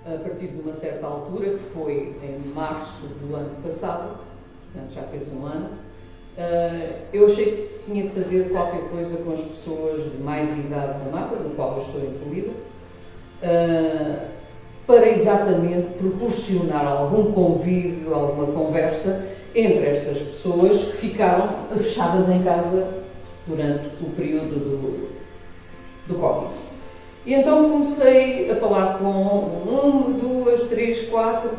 a partir de uma certa altura, que foi em março do ano passado, portanto já fez um ano, eu achei que se tinha que fazer qualquer coisa com as pessoas de mais idade na mata, no qual eu estou incluído, para exatamente proporcionar algum convívio, alguma conversa entre estas pessoas que ficaram fechadas em casa durante o período do Covid. E então comecei a falar com 1, 2, 3, 4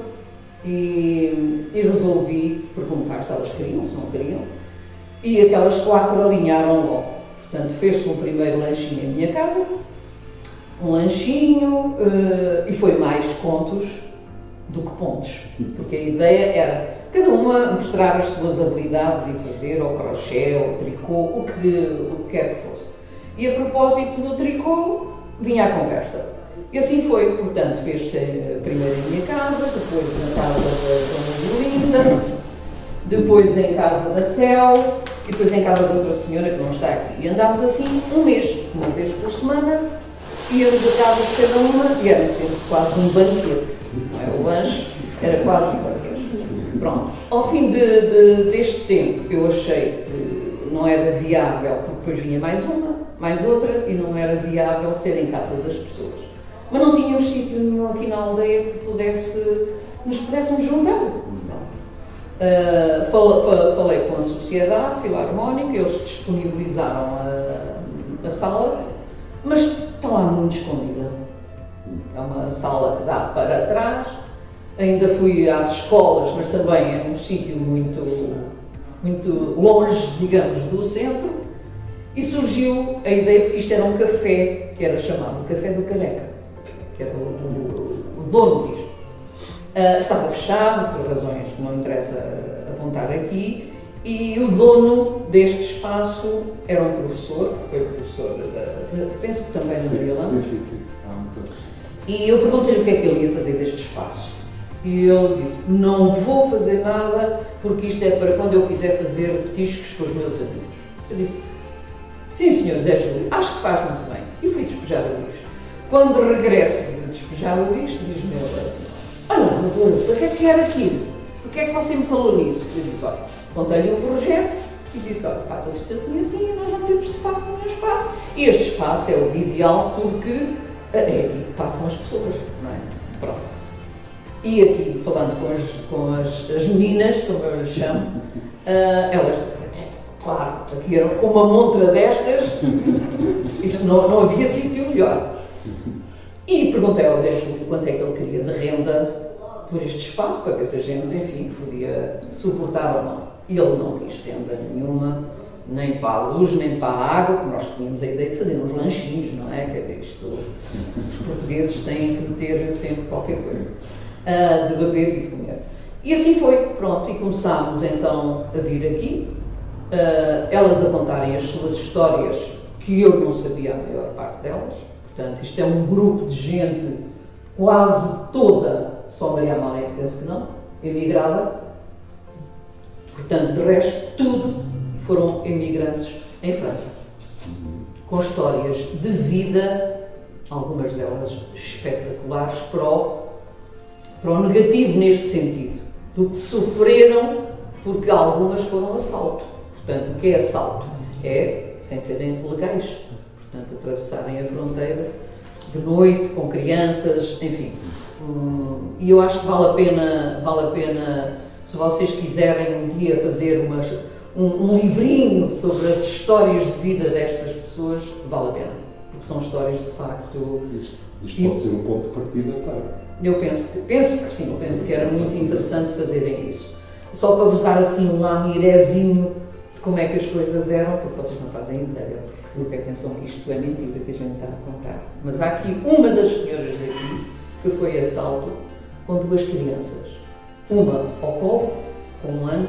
e resolvi perguntar se elas queriam, se não queriam. E aquelas 4 alinharam logo. Portanto, fez-se um primeiro lanchinho em minha casa, um lanchinho, e foi mais contos do que pontos. Porque a ideia era cada uma mostrar as suas habilidades e fazer ao crochê, ao tricô, o que quer que fosse. E a propósito do tricô, vinha a conversa. E assim foi, portanto, fez-se primeiro em minha casa, depois na casa da Dona Linda, depois em casa da Céu, e depois em casa de outra senhora que não está aqui. E andámos assim um mês, uma vez por semana, íamos a casa de cada uma e era sempre quase um banquete. Não é? O lanche era quase um banquete. Pronto. Ao fim deste tempo, eu achei que não era viável, porque depois vinha mais uma, mais outra, e não era viável ser em casa das pessoas. Mas não tínhamos sítio nenhum aqui na aldeia que nos pudéssemos juntar. Falei com a Sociedade Filarmónica, eles disponibilizaram a sala, mas está lá muito escondida. É uma sala que dá para trás. Ainda fui às escolas, mas também é um sítio muito longe, digamos, do centro. E surgiu a ideia, porque isto era um café, que era chamado Café do Careca, que era o dono disto. Estava fechado, por razões que não interessa apontar aqui, e o dono deste espaço era um professor, que foi professor, penso que também da Maria Lama. Sim. E eu perguntei-lhe o que é que ele ia fazer deste espaço. E ele disse, não vou fazer nada, porque isto é para quando eu quiser fazer petiscos com os meus amigos. Eu disse, sim senhor Zé Júlio, acho que faz muito bem. E fui despejar o lixo. Quando regresso de despejar o lixo, diz-me ele assim, olha, para que é que era aquilo? Porquê é que você me falou nisso? Eu disse, olha, contei-lhe o projeto e disse, olha, passa-se assim e nós não temos de facto nenhum espaço. E este espaço é o ideal porque é aqui que passam as pessoas, não é? Pronto. E aqui, falando com as meninas, como eu lhes chamo, elas, claro, aqui era com uma montra destas, isto não havia sítio melhor. E perguntei ao Zé Júlio quanto é que ele queria de renda por este espaço, para ver se a gente, enfim, podia suportar ou não. E ele não quis renda nenhuma, nem para a luz, nem para a água, porque nós tínhamos a ideia de fazer uns lanchinhos, não é? Quer dizer, os portugueses têm que ter sempre qualquer coisa de beber e de comer. E assim foi, pronto, e começámos então a vir aqui, elas a contarem as suas histórias, que eu não sabia a maior parte delas. Portanto, isto é um grupo de gente quase toda, só Maria Amália que penso que não, emigrada. Portanto, de resto, tudo foram emigrantes em França, com histórias de vida, algumas delas espetaculares, para o negativo neste sentido, do que sofreram, porque algumas foram assalto. Portanto, o que é assalto? É sem serem legais. Portanto, atravessarem a fronteira de noite, com crianças, enfim. E eu acho que vale a pena, se vocês quiserem um dia fazer um livrinho sobre as histórias de vida destas pessoas, vale a pena. Porque são histórias, de facto... Isto pode ser um ponto de partida para... Eu penso que sim, penso que era muito interessante fazerem isso. Só para vos dar assim um lamirezinho de como é que as coisas eram, porque vocês não fazem ideia. Porque pensam que isto é mentira que a gente está a contar. Mas há aqui uma das senhoras daqui que foi assalto com 2 crianças. Uma ao colo, com 1 ano,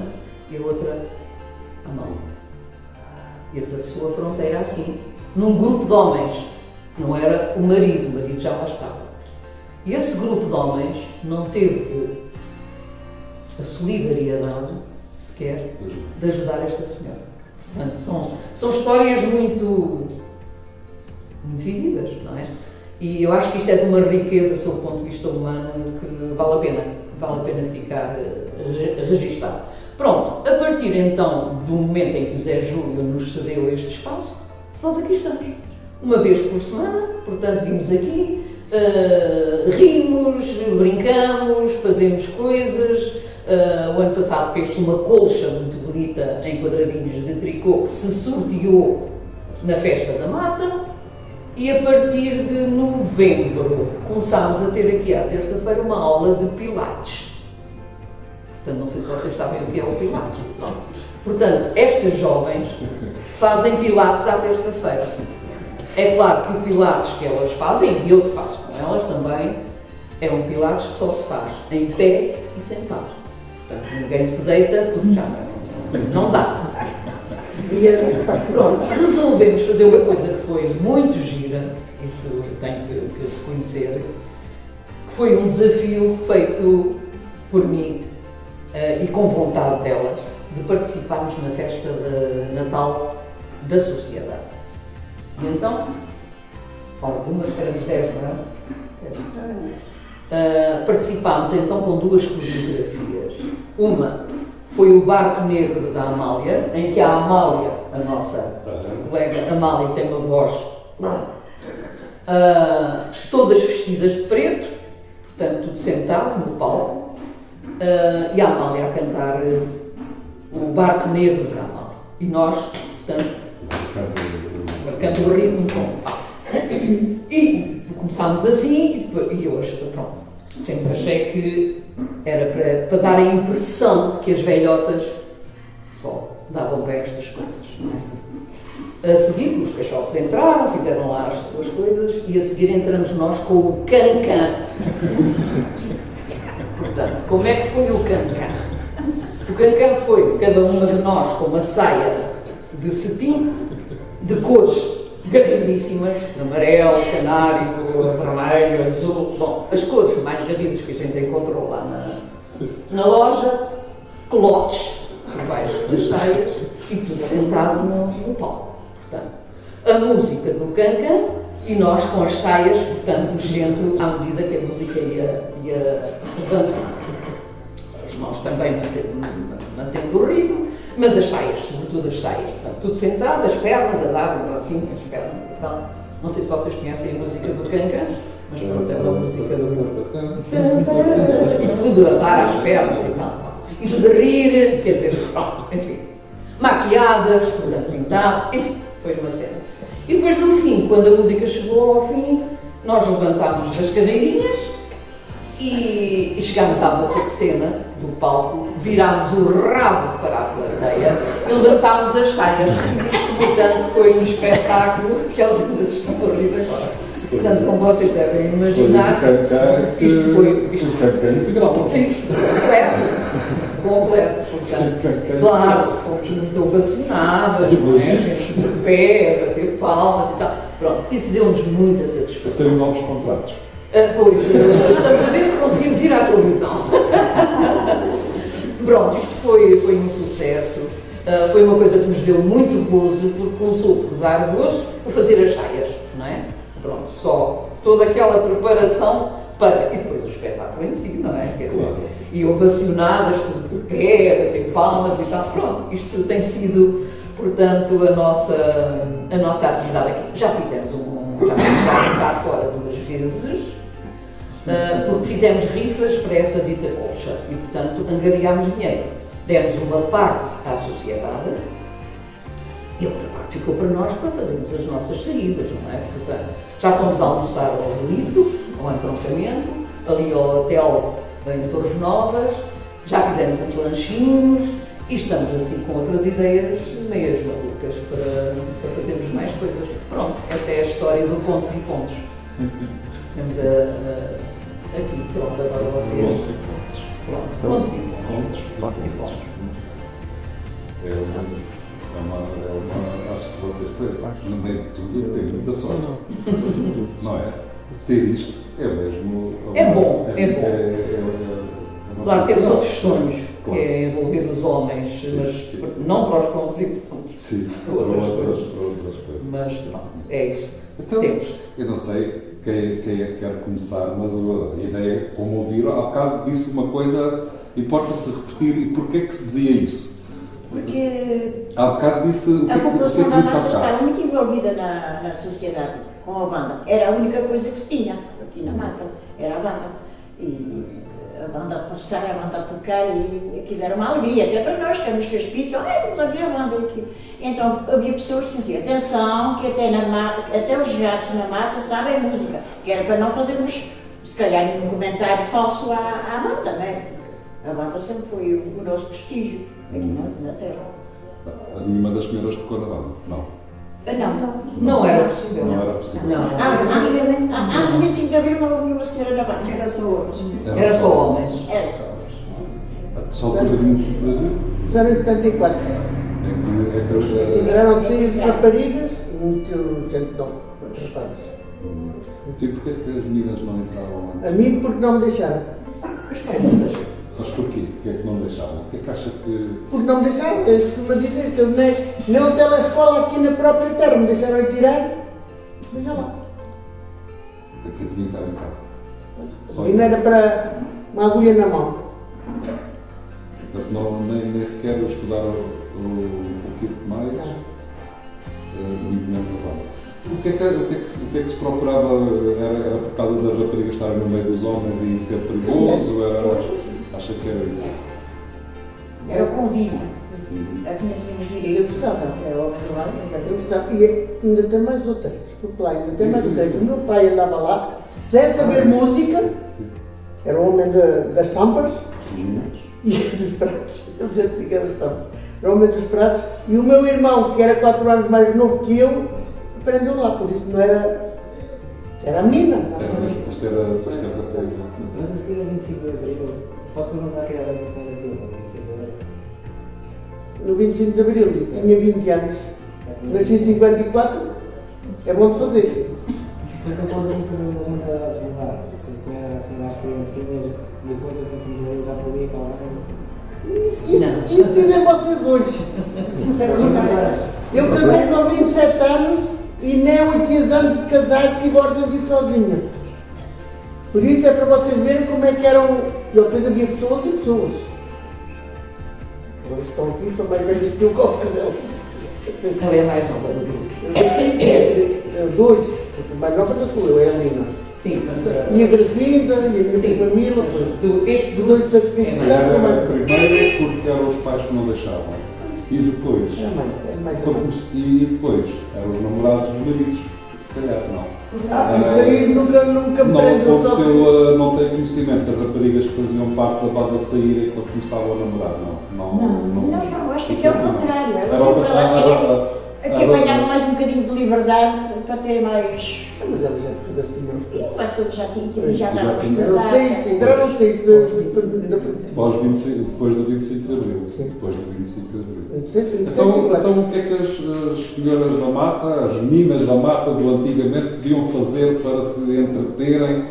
e a outra à mão. E atravessou a fronteira assim, num grupo de homens. Não era o marido já lá estava. E esse grupo de homens não teve a solidariedade sequer de ajudar esta senhora. Portanto, são histórias muito vividas, não é? E eu acho que isto é de uma riqueza, sob o ponto de vista humano, que vale a pena ficar registado. Pronto, a partir então do momento em que o Zé Júlio nos cedeu este espaço, nós aqui estamos. Uma vez por semana, portanto, vimos aqui, rimos, brincamos, fazemos coisas. O ano passado fez-se uma colcha muito bonita em quadradinhos de tricô que se sorteou na Festa da Mata. E a partir de novembro começámos a ter aqui à terça-feira uma aula de Pilates. Portanto, não sei se vocês sabem o que é o Pilates. Não. Portanto, estas jovens fazem Pilates à terça-feira. É claro que o Pilates que elas fazem, e eu que faço com elas também, é um Pilates que só se faz em pé e sentado. Portanto, ninguém se deita porque já não dá. Pronto, resolvemos fazer uma coisa que foi muito gira, isso eu tenho que reconhecer, que foi um desafio feito por mim e com vontade delas, de participarmos na festa de Natal da sociedade. E então, algumas, éramos 10, não é? Participámos então com 2 coreografias. Uma foi o Barco Negro da Amália, em que a Amália, a nossa colega Amália, tem uma voz todas vestidas de preto, portanto, tudo sentado no palco, e a Amália a cantar o Barco Negro da Amália. E nós, portanto, marcando o ritmo com o palco. E começámos assim, e eu achei, pronto, sempre achei que era para dar a impressão de que as velhotas só davam para estas coisas. Não é? A seguir, os caixotes entraram, fizeram lá as suas coisas, e a seguir entramos nós com o can-can. Portanto, como é que foi o can-can? O can-can foi cada uma de nós com uma saia de cetim, de cores garridíssimas, amarelo, canário, vermelho, azul, bom, as cores mais garridas que a gente encontrou lá na loja, colotes por baixo das saias e tudo sentado no palco. Portanto, a música do cancan e nós com as saias, portanto, mexendo à medida que a música ia avançando. As mãos também mantendo o ritmo, mas as saias, sobretudo as saias, portanto, tudo sentado, as pernas a dar assim, as pernas e tal. Não sei se vocês conhecem a música do cancan, mas pronto, é uma música do e tudo a dar às pernas e tal. E tudo a rir, quer dizer, pronto, enfim, maquiadas, portanto, pintado, enfim, foi uma cena. E depois, no fim, quando a música chegou ao fim, nós levantámos das cadeirinhas e chegámos à boca de cena do palco, virámos o rabo para a plateia e levantámos as saias. Portanto, foi um espetáculo que eles ainda se estão a rir agora. Portanto, como vocês devem imaginar, isto foi completo. Portanto, claro, fomos muito ovacionadas, não é? A gente de pé, a bater palmas e tal. Pronto, isso deu-nos muita satisfação. Tenho novos contratos. Pois, estamos a ver se conseguimos ir à televisão. Pronto, isto foi um sucesso. Foi uma coisa que nos deu muito gozo, porque começou por dar gozo por fazer as saias, não é? Pronto, só toda aquela preparação para. E depois o espetáculo em si, não é? Quer dizer, claro. E ovacionadas, tudo de pé, bater palmas e tal. Pronto, isto tem sido, portanto, a nossa atividade aqui. Já fizemos já vamos almoçar fora 2 vezes, porque fizemos rifas para essa dita colcha e, portanto, angariámos dinheiro. Demos uma parte à sociedade e a outra parte ficou para nós para fazermos as nossas saídas, não é? Portanto, já fomos almoçar ao Relito, ao entroncamento, ali ao hotel em Torres Novas, já fizemos uns lanchinhos e estamos assim com outras ideias meias malucas para fazermos mais coisas. Pronto, esta é a história do Pontos e Pontos. Temos aqui, pronto, agora vocês. Pronto, Pontos e Pontos. Acho que vocês têm, no meio de tudo, têm muita sorte. Não é? Ter isto é mesmo. É bom. Claro, temos outros sonhos, que é envolver os homens, mas não para os pontos e pontos. Sim, para outras coisas. Para outras coisas. Mas pronto, é isto. Então, temos. Eu não sei quem quer começar, mas a ideia, como ouviram, há bocado disse uma coisa, importa-se repetir, e porquê que se dizia isso? Porque Há bocado disse o que a é que população da disse há Mata bocado. estava muito envolvida na sociedade com a banda. Era a única coisa que se tinha aqui na Mata, era a banda. E a banda a passar, a banda a tocar, e aquilo era uma alegria, até para nós, que éramos caspitos, vamos ouvir a banda aqui. Então havia pessoas que diziam, atenção, que até os gatos na mata sabem música, que era para não fazermos, se calhar, um comentário falso à banda, não é? A banda sempre foi o nosso prestígio aqui na terra. Nenhuma das senhoras tocou na banda? Não. Não. Não era possível. Não era possível. Não. Antes do 25 de Abril não havia uma senhora na banda. Era só homens. Era só homens. Era só homens. Só depois da 25 de Abril? Já em 74. É que eu Tiveram 6 raparigas e muito gente não, rapazes. E porquê que as meninas não entravam A antes? mim porque não me deixaram. Mas porquê? Porquê é que não deixavam? O que é que acha que... Porque não me deixaram, eu costumo dizer que eu nem o telescola aqui na própria terra me deixaram ir tirar. Veja lá. É que eu devia estar em casa? Só E não era para uma agulha na mão. Mas não, nem sequer estudaram um pouquinho mais, muito menos a banda. O que é que se procurava? Era por causa das raparigas estarem no meio dos homens e ser perigoso? Acha que era isso? Era o convívio. Aqui não tínhamos Eu direito. gostava. Era o homem do lado, Eu gostava. E ainda tem mais outra, desculpe lá, ainda tem mais outra. O meu pai andava lá, sem saber música, Sim. era o homem das tampas e dos pratos. Eu já disse que era as tampas. Era o homem dos pratos. E o meu irmão, que era 4 anos mais novo que eu, aprendeu lá, por isso não era. Era a menina. Era mesmo por ser rapariga. Mas a seguir ao 25 de Abril, posso perguntar que era a relação da tua no 25 de Abril? No 25 de Abril, tinha 20 anos. Nasci em 54, é bom de fazer. Porque após a 25 de Abril das mentalidades mudar, se a senhora assim às criancinhas, depois do 25 de Abril já podia com alguém? Isso dizem vocês hoje. Eu casei com 27 anos e nem 8 anos de casado tive ordem de ir sozinha. Por isso é para vocês verem como é que eram. E depois havia pessoas e pessoas. Hoje estão aqui, são mais velhas que eu gosto delas. Ela é mais nova do grupo. Eu tenho 2, mais nova da sua, eu é a Lina. Sim, mas... E a Gracinda, e a minha Sim, família, mas este grupo... dois da felicidade são mais. Primeiro porque eram os pais que não deixavam. E depois... É mais E depois eram os namorados dos maridos. Se calhar não. isso aí nunca me Não prendeu só. aconteceu, não tenho conhecimento das raparigas que faziam parte da banda saírem quando começavam a namorar, Não, acho que é o contrário. Era Elas sempre o- que apanhavam mais um bocadinho de liberdade para ter mais. Mas elas já todas tinham os filhos. Mas todos já tinham, já davam Já tinham. Eram 6, entraram 6 Depois do 25 de Abril. Depois do 25 de Abril. de Então o que é que as senhoras da mata, as meninas da mata do antigamente podiam fazer para se entreterem,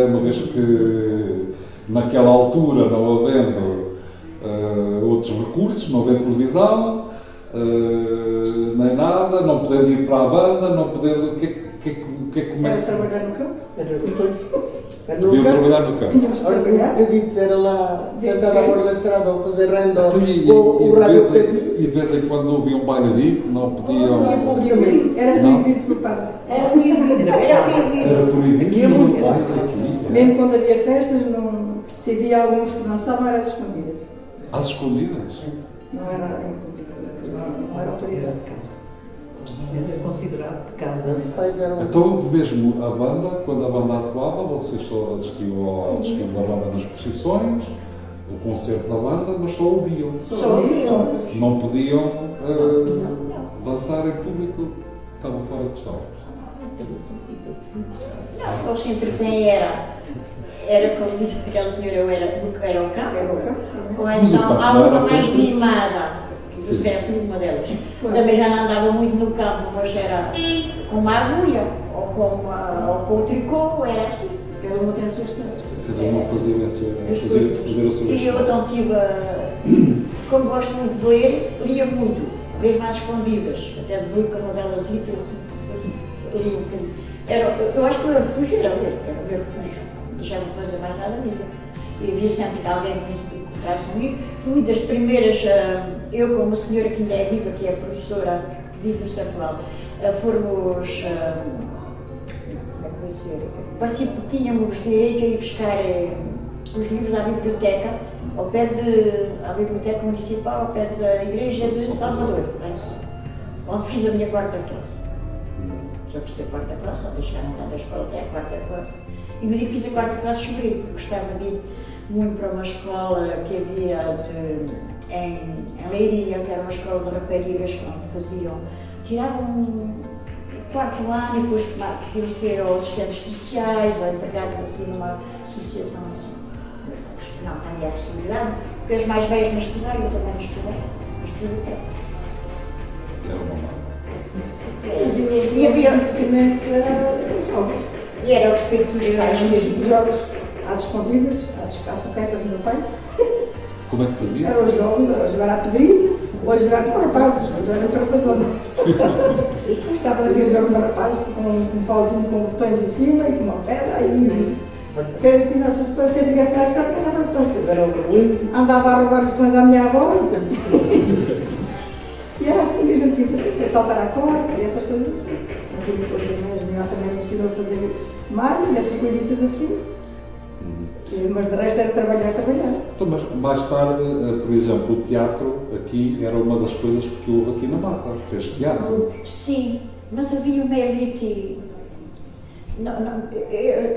uma vez que naquela altura, não havendo outros recursos, não havendo televisão, nem nada, não podendo ir para a banda, não podendo... Como é Era que trabalhar no campo. podiam trabalhar no campo? Tínhamos que trabalhar. Eu disse, era lá, sentada à borda da estrada, ou fazer renda, Então, ou o rádio que e de vez em quando não havia um bailarino, não podiam... Era Não. proibido por padre. Era proibido. Era proibido. Havia muito. Ai, que isso. Mesmo quando havia festas, não, se havia alguns que dançavam, eram às escondidas. Às escondidas? Não era em público, não era autoridade. É considerado pecado. Então, mesmo a banda, quando a banda atuava, vocês só assistiam ao desfile da banda nas procissões, o concerto da banda, mas só ouviam. Só ouviam. Não podiam dançar em público, estava fora de questão. Não, o que se entretém era como disse aquela senhora, era o campo. Era o campo. Ou Mas o então campo há não era uma mais posto. mimada, que Sim. se calhar fui uma delas. Também já não andava muito no campo, mas era com uma agulha, ou com o tricô, era assim. Cada uma tem a sua história. Cada uma fazia a sua E eu história. então tive, como gosto muito de ler, lia muito, mesmo às escondidas, até de ler com uma delas assim, lia um bocadinho. Eu acho que o refúgio era ver refúgio. Não deixava de fazer mais nada mesmo. E havia sempre alguém que encontrasse comigo. Fui das primeiras, eu com uma senhora que ainda é viva, que é professora, que vive no Sacral, fomos, como é que vai ser? Parecia que tínhamos direito a ir buscar os livros à biblioteca, à biblioteca municipal, ao pé da igreja de Salvador, onde fiz a minha quarta classe. Só fiz a quarta classe, só deixaram entrar da escola até a quarta classe. E no dia que fiz a quarta classe chorei, porque gostava de ir muito para uma escola que havia em Leiria, que era uma escola de raparigas, onde tiravam o quarto ano e depois queriam ser ou assistentes sociais ou empregados assim numa associação assim. Não havia a possibilidade, porque as mais velhas não estudaram, eu também não estudei, mas estudei. Era uma mãe. E havia jogos. E era o respeito dos pais mesmo. Os jogos às escondidas, às caçuquetas do meu pai. Como é que fazia? Eram os jogos, era jogar à pedrinha, ou jogar com rapazes, ou jogar outra coisa. Gostava de ver os jogos de rapazes com um pauzinho com botões em cima e com uma pedra, aí quem tivesse os botões, quem tivesse mais perto, andava os botões. Andava a roubar os botões à minha avó. E era assim mesmo assim, para saltar à corda e essas coisas assim. Não tinha problema, a minha também me ensinou a fazer malha e essas coisitas assim. Mas de resto era trabalhar. Então, mas mais tarde, por exemplo, o teatro aqui era uma das coisas que houve aqui na Mata. Fez teatro. Sim, mas havia uma elite.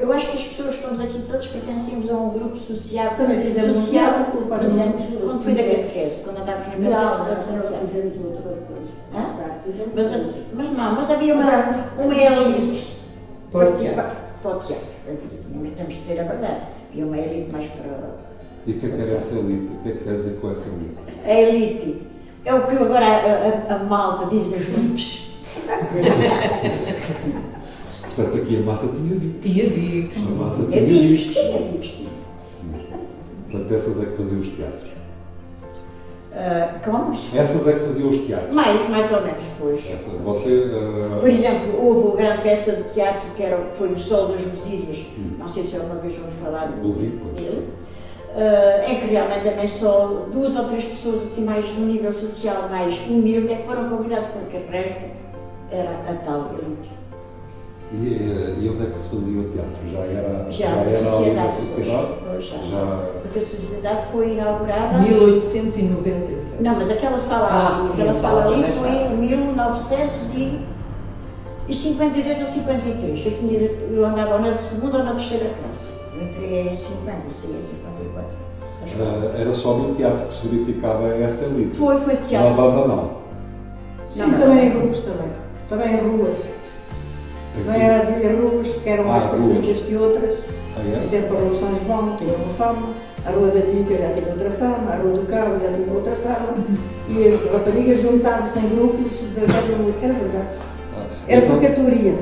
Eu acho que as pessoas que estamos aqui todos pertencíamos a um grupo social. Também fizemos um teatro, quando fui da catequese, quando andávamos na catequese. Mas havia uma elite. Para o teatro. Para o teatro. Temos de dizer a verdade. Havia uma elite mais para. E o que é que era essa elite? O que é que quer dizer com essa elite? A elite é o que agora a malta diz nos livros. Portanto, aqui a Mata tinha dito. Tinha vivos. A Mata É tinha vivos, dito. é vivos. Portanto, essas é que faziam os teatros. Como? Essas é que faziam os teatros. Mais ou menos, pois. Você. Por exemplo, houve uma grande peça de teatro que foi o Sol das Lusírias, não sei se alguma vez vamos falar Ouvi, dele, em que realmente também só 2 ou 3 pessoas assim mais no nível social mais humilde é que foram convidadas, porque o resto era a tal elite. E onde é que se fazia o teatro? Já Na era ali na sociedade. sociedade? Pois, Já. Porque a sociedade foi inaugurada. 1897. Não, mas aquela sala ali, sim, aquela sala ali mais foi tarde. em 1952 ou 53. Eu andava na segunda ou na terceira classe. Eu entrei em 50, saí em 54. Era só no teatro que se verificava essa elite. Foi Na teatro. banda não. Sim, também em grupos também. Também em ruas. Também havia ruas que eram mais preferidas que outras. É? Por exemplo, a Rua São João tinha uma fama, a Rua da Bica já tinha outra fama, a Rua do Cabo já tinha outra fama. E as raparigas juntavam-se em grupos de cada rua. Era verdade. Era por categoria.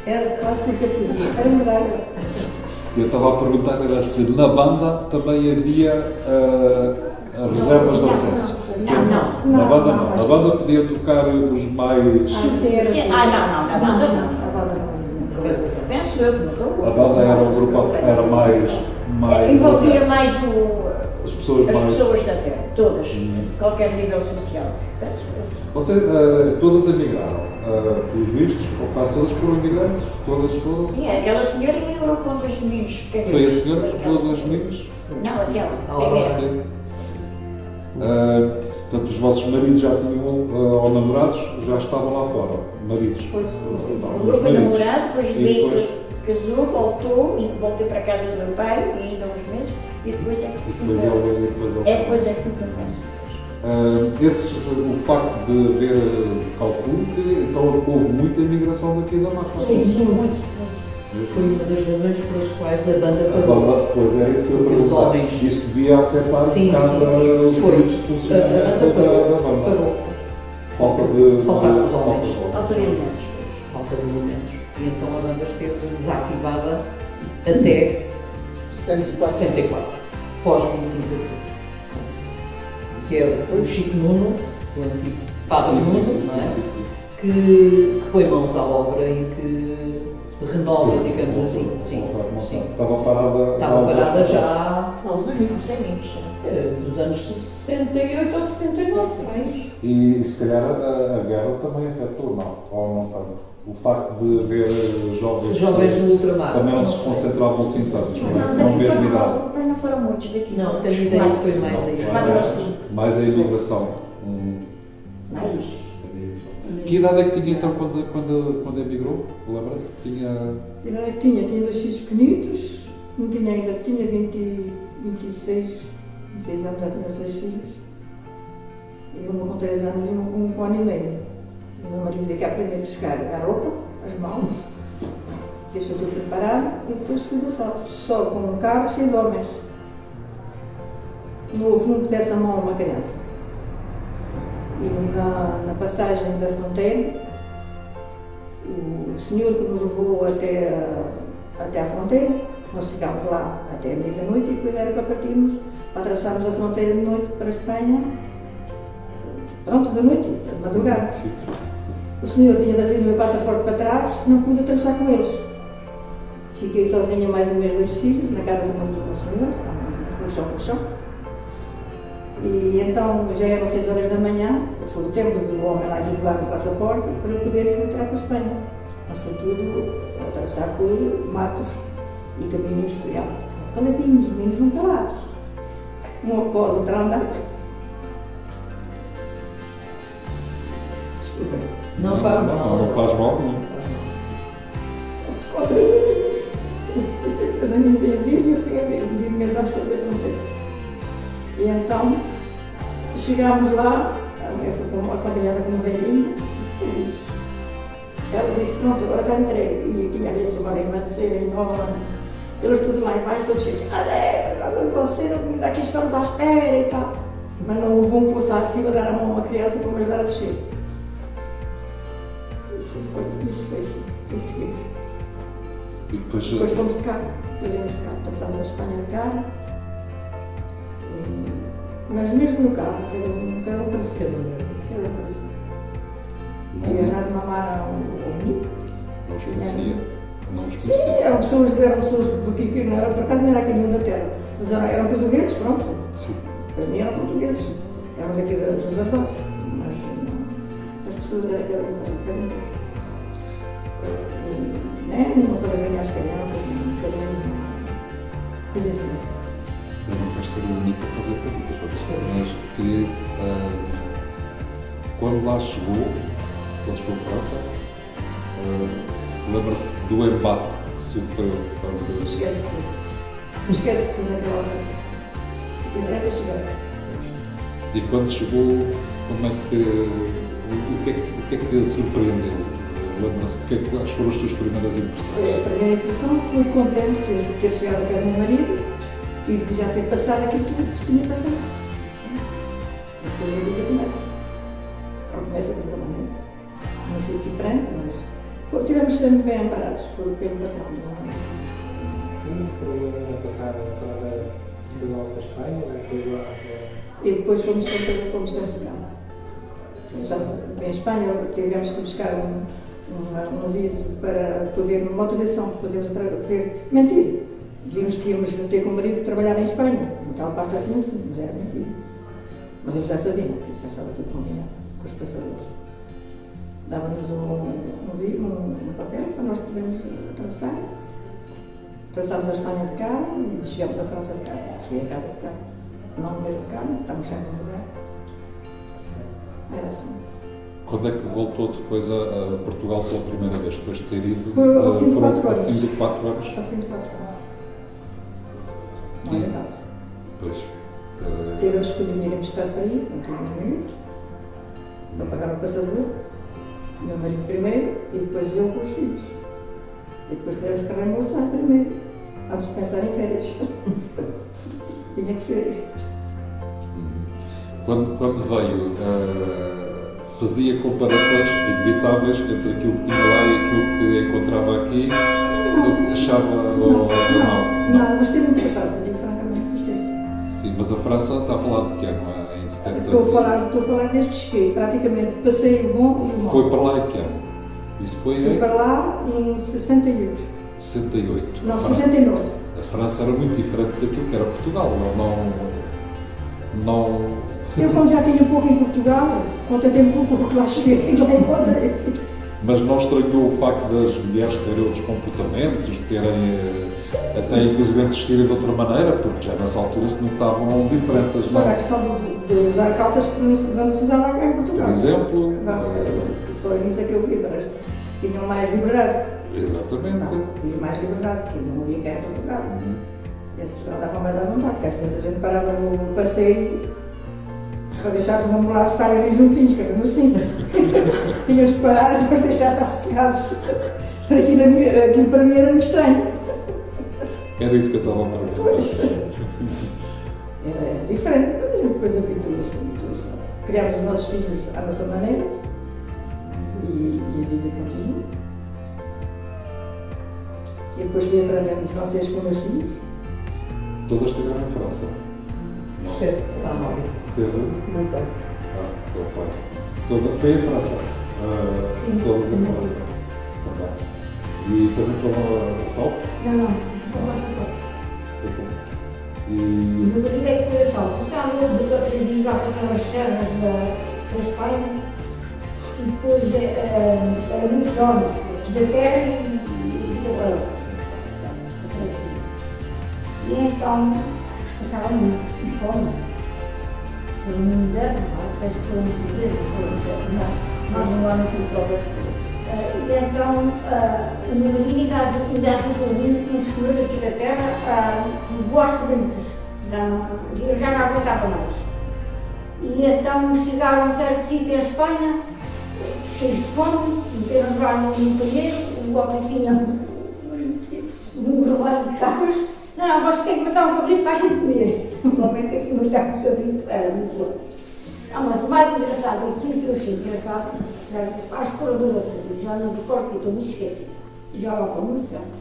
Era quase por categoria. Era verdade. Eu estava a perguntar era se na banda também havia reservas de acesso. Não. Na banda Não, não. mas- Na banda podiam tocar os mais. Sim, era. Não, na banda não. A banda não. Penso eu que não. A banda era um grupo era mais Envolvia mais as pessoas as mais. pessoas da terra, todas, de qualquer nível social. Penso eu. Você, todas emigraram, pelos vistos, ou quase todas foram imigrantes, todas foram. Sim, aquela senhora emigrou com 2 meninos pequenos. Foi a senhora que levou 2 meninos? Não, aquela. Sim. Portanto, os vossos maridos já tinham, ou namorados, já estavam lá fora. Maridos. Foi Os maridos. namorado, depois E veio, depois- casou, voltou, e voltei para a casa do meu pai, e ainda uns meses, e depois é que Depois ele. depois é que fui para casa. O facto de haver, calculo que então houve muita imigração daqui da Mata. Sim, muito. Foi uma das razões pelas quais a banda A parou. banda, pois era isso que eu ia Os perguntar. homens. Isso devia afetar Sim, um bocado sim. os Foi. direitos de A funcionamento banda parou. da banda. Parou. Faltaram os homens. Falta de elementos. Falta de elementos. E então a banda esteve desativada até 74, pós 25 de abril. Que é o Chico Nuno, o antigo Padre Nuno, não é? Que põe mãos à obra e que renova, digamos assim. Sim, sim. Estava parada. Estava parada já Há uns aninhos. dos anos 68 ou 69, por aí. E se calhar a guerra também afetou, não? Ou não tanto? O facto de ver Jovens no ultramar. também não Não se sei. concentravam assim tantos, não Não, é? Não daqui mesmo idade. foram, mas não foram muitos daqui. Não, tenho ideia que foi mais aí. Quatro ou cinco. Mais a imigração. Mais. Que idade é que tinha então quando emigrou? Lembra? Tinha. A idade que tinha 2 filhos pequenitos, não tinha ainda, tinha 26 anos, já tinha os 2 filhos. E uma com 3 anos e um com 1 ano e meio. O meu marido veio cá primeiro buscar a roupa, as malas, deixou tudo preparado e depois fui do só com um carro cheio de homens. Não houve um que desse a mão a uma criança. E na passagem da fronteira, o senhor que nos levou até à fronteira, nós ficámos lá até a meia-noite e depois era para partirmos, para atravessarmos a fronteira de noite para a Espanha, pronto, de noite, de madrugada. O senhor tinha trazido o meu passaporte para trás, não pude atravessar com eles. Fiquei sozinha mais um mês 2 filhos, na casa de uma senhora, no chão. E então já eram 6 horas da manhã, foi o tempo do homem lá de levar o passaporte para poder entrar para a Espanha. Mas foi tudo a atravessar por matos e caminhos caladinhos, os meninos não calados. Um ao colo, outro a andar. Desculpa. Não faz mal. Não faz mal, não. Com 3 aninhos. 3 aninhos em abril e eu fui em abril, um dia de mês antes de fazer fronteira. E então chegámos lá, eu fui acompanhada com uma velhinha, e ela disse, pronto, agora está entregue. E tinha visto agora em Manceira, em Nova, eles tudo lá embaixo, todos cheios, por causa de você, aqui estamos à espera e tal. Mas não houve um posto lá acima, dar a mão a uma criança para me ajudar a descer. Isso foi seguimos. E depois. Depois fomos de carro, viemos de carro, atravessámos a Espanha de carro. Mas mesmo no carro, cada um para si. Cada um para si. E a de mamar ao menino. Não os conhecia. Não os Sim, conhecia. eram pessoas porque não era, por acaso não era aqui nenhum da terra, mas eram portugueses, pronto. Sim. Para mim eram portugueses. Eram daqui dos Açores. Mas as pessoas eram cada um para si. Não para ganhar as crianças, cada um. Coisa nenhuma. Eu não quero ser o único a fazer perguntas, mas que quando lá chegou a França, lembra-se do embate que sofreu quando. Esquece tudo. Esquece tudo naquela hora. O que interessa é chegar. E quando chegou, como é que. O que é que surpreendeu? Lembra-se? Quais foram as suas primeiras impressões? A primeira impressão foi contente de ter chegado ao pé do meu marido e de já ter passado aquilo tudo que tinha passado. Depois a vida começa. Começa pelo momento. Num sítio franco, mas estivemos sempre bem amparados pelo patrão. Foi passar para Portugal para a Espanha, depois lá. E depois fomos sempre de cá. Em Espanha tivemos que buscar um aviso para poder, uma autorização para podermos ser mentira. Dizíamos que íamos ter com o marido que trabalhava em Espanha. Então parte assim, mas era mentira. Mas eles já sabiam, já estava tudo combinado com os passadores. Dava-nos um papel para nós podermos atravessar. Atravessámos a Espanha de carro e chegámos à França de carro. Cheguei a casa de carro. Não no mesmo carro, estávamos já no lugar. Era assim. Quando é que voltou depois a Portugal pela primeira vez? Depois de ter ido? Ao fim de 4 Ao anos. fim de 4 anos? Ao fim de 4 anos. Não é fácil. Pois. Tivemos que dinheiro emprestado para ir, não tínhamos muito, para pagar o passador, o meu marido primeiro e depois eu com os filhos. E depois tivemos que reembolsar primeiro, antes de pensar em férias. Tinha que ser. Quando veio, fazia comparações inevitáveis entre aquilo que tinha lá e aquilo que encontrava aqui, o que achava ou não? Não, gostei muito da França, digo francamente, gostei. Sim, mas a França está a falar de que ano? Em 70? Estou a falar destes que praticamente passei o bom e o mau. Foi para lá em que ano? Isso foi Fui em para lá em 68. 68. Não, 69. A França era muito diferente daquilo que era Portugal. Não. Eu, como já tinha pouco em Portugal, contentei-me pouco porque lá cheguei e lá encontrei. Mas não estranhou o facto das mulheres terem outros comportamentos, de terem até inclusive de vestirem de outra maneira, porque já nessa altura se notavam diferenças, Só a não? questão de usar calças que não se usava cá em Portugal. Por exemplo, Não, só isso é que eu vi, de resto. Tinham mais liberdade. exatamente. Não, tinham mais liberdade, que não havia cá em Portugal. E as pessoas andavam mais à vontade, porque às vezes a gente parava no passeio para deixar os namorados estarem ali juntinhos, que era assim. Tínhamos que parar e depois deixar estar sossegados. Aquilo para mim era muito estranho. Era isso que eu estava a perguntar. Pois. Era diferente, mas a gente depois habituou-se. Criámos os nossos filhos à nossa maneira e a vida continua. E depois fui aprendendo francês com meus filhos. Todas estiveram em França. Certo, está mal. Teve? Não tem. Só foi. Foi em França. Sim, Todas em também. França. Também. E também foram a Sol? Não, só mais um pouco. E O meu marido é que foi a Sol. Você andou 2 ou 3 dias lá com aquelas serras da Espanha e depois era muito jovem, aqui da terra e da Europa. E então, eles passaram muito, de fome. Foi no inverno, parece que foram muito vezes, nós não lá no próprio. E então, o meu marido ainda ficou um senhor aqui da terra, levou às correntes, eu já não aguentava mais. E então chegaram a um certo sítio em Espanha, cheios de fome, meteram lá no palheiro, o homem tinha um rebanho de cabras. Não, você tem que matar um cabrito para a gente comer. O homem tem que matar um cabrito, era muito bom. Não, mas o mais engraçado, aquilo que eu achei engraçado, às exploradoras, já não recordo que estou muito esquecido, já lá há muitos anos,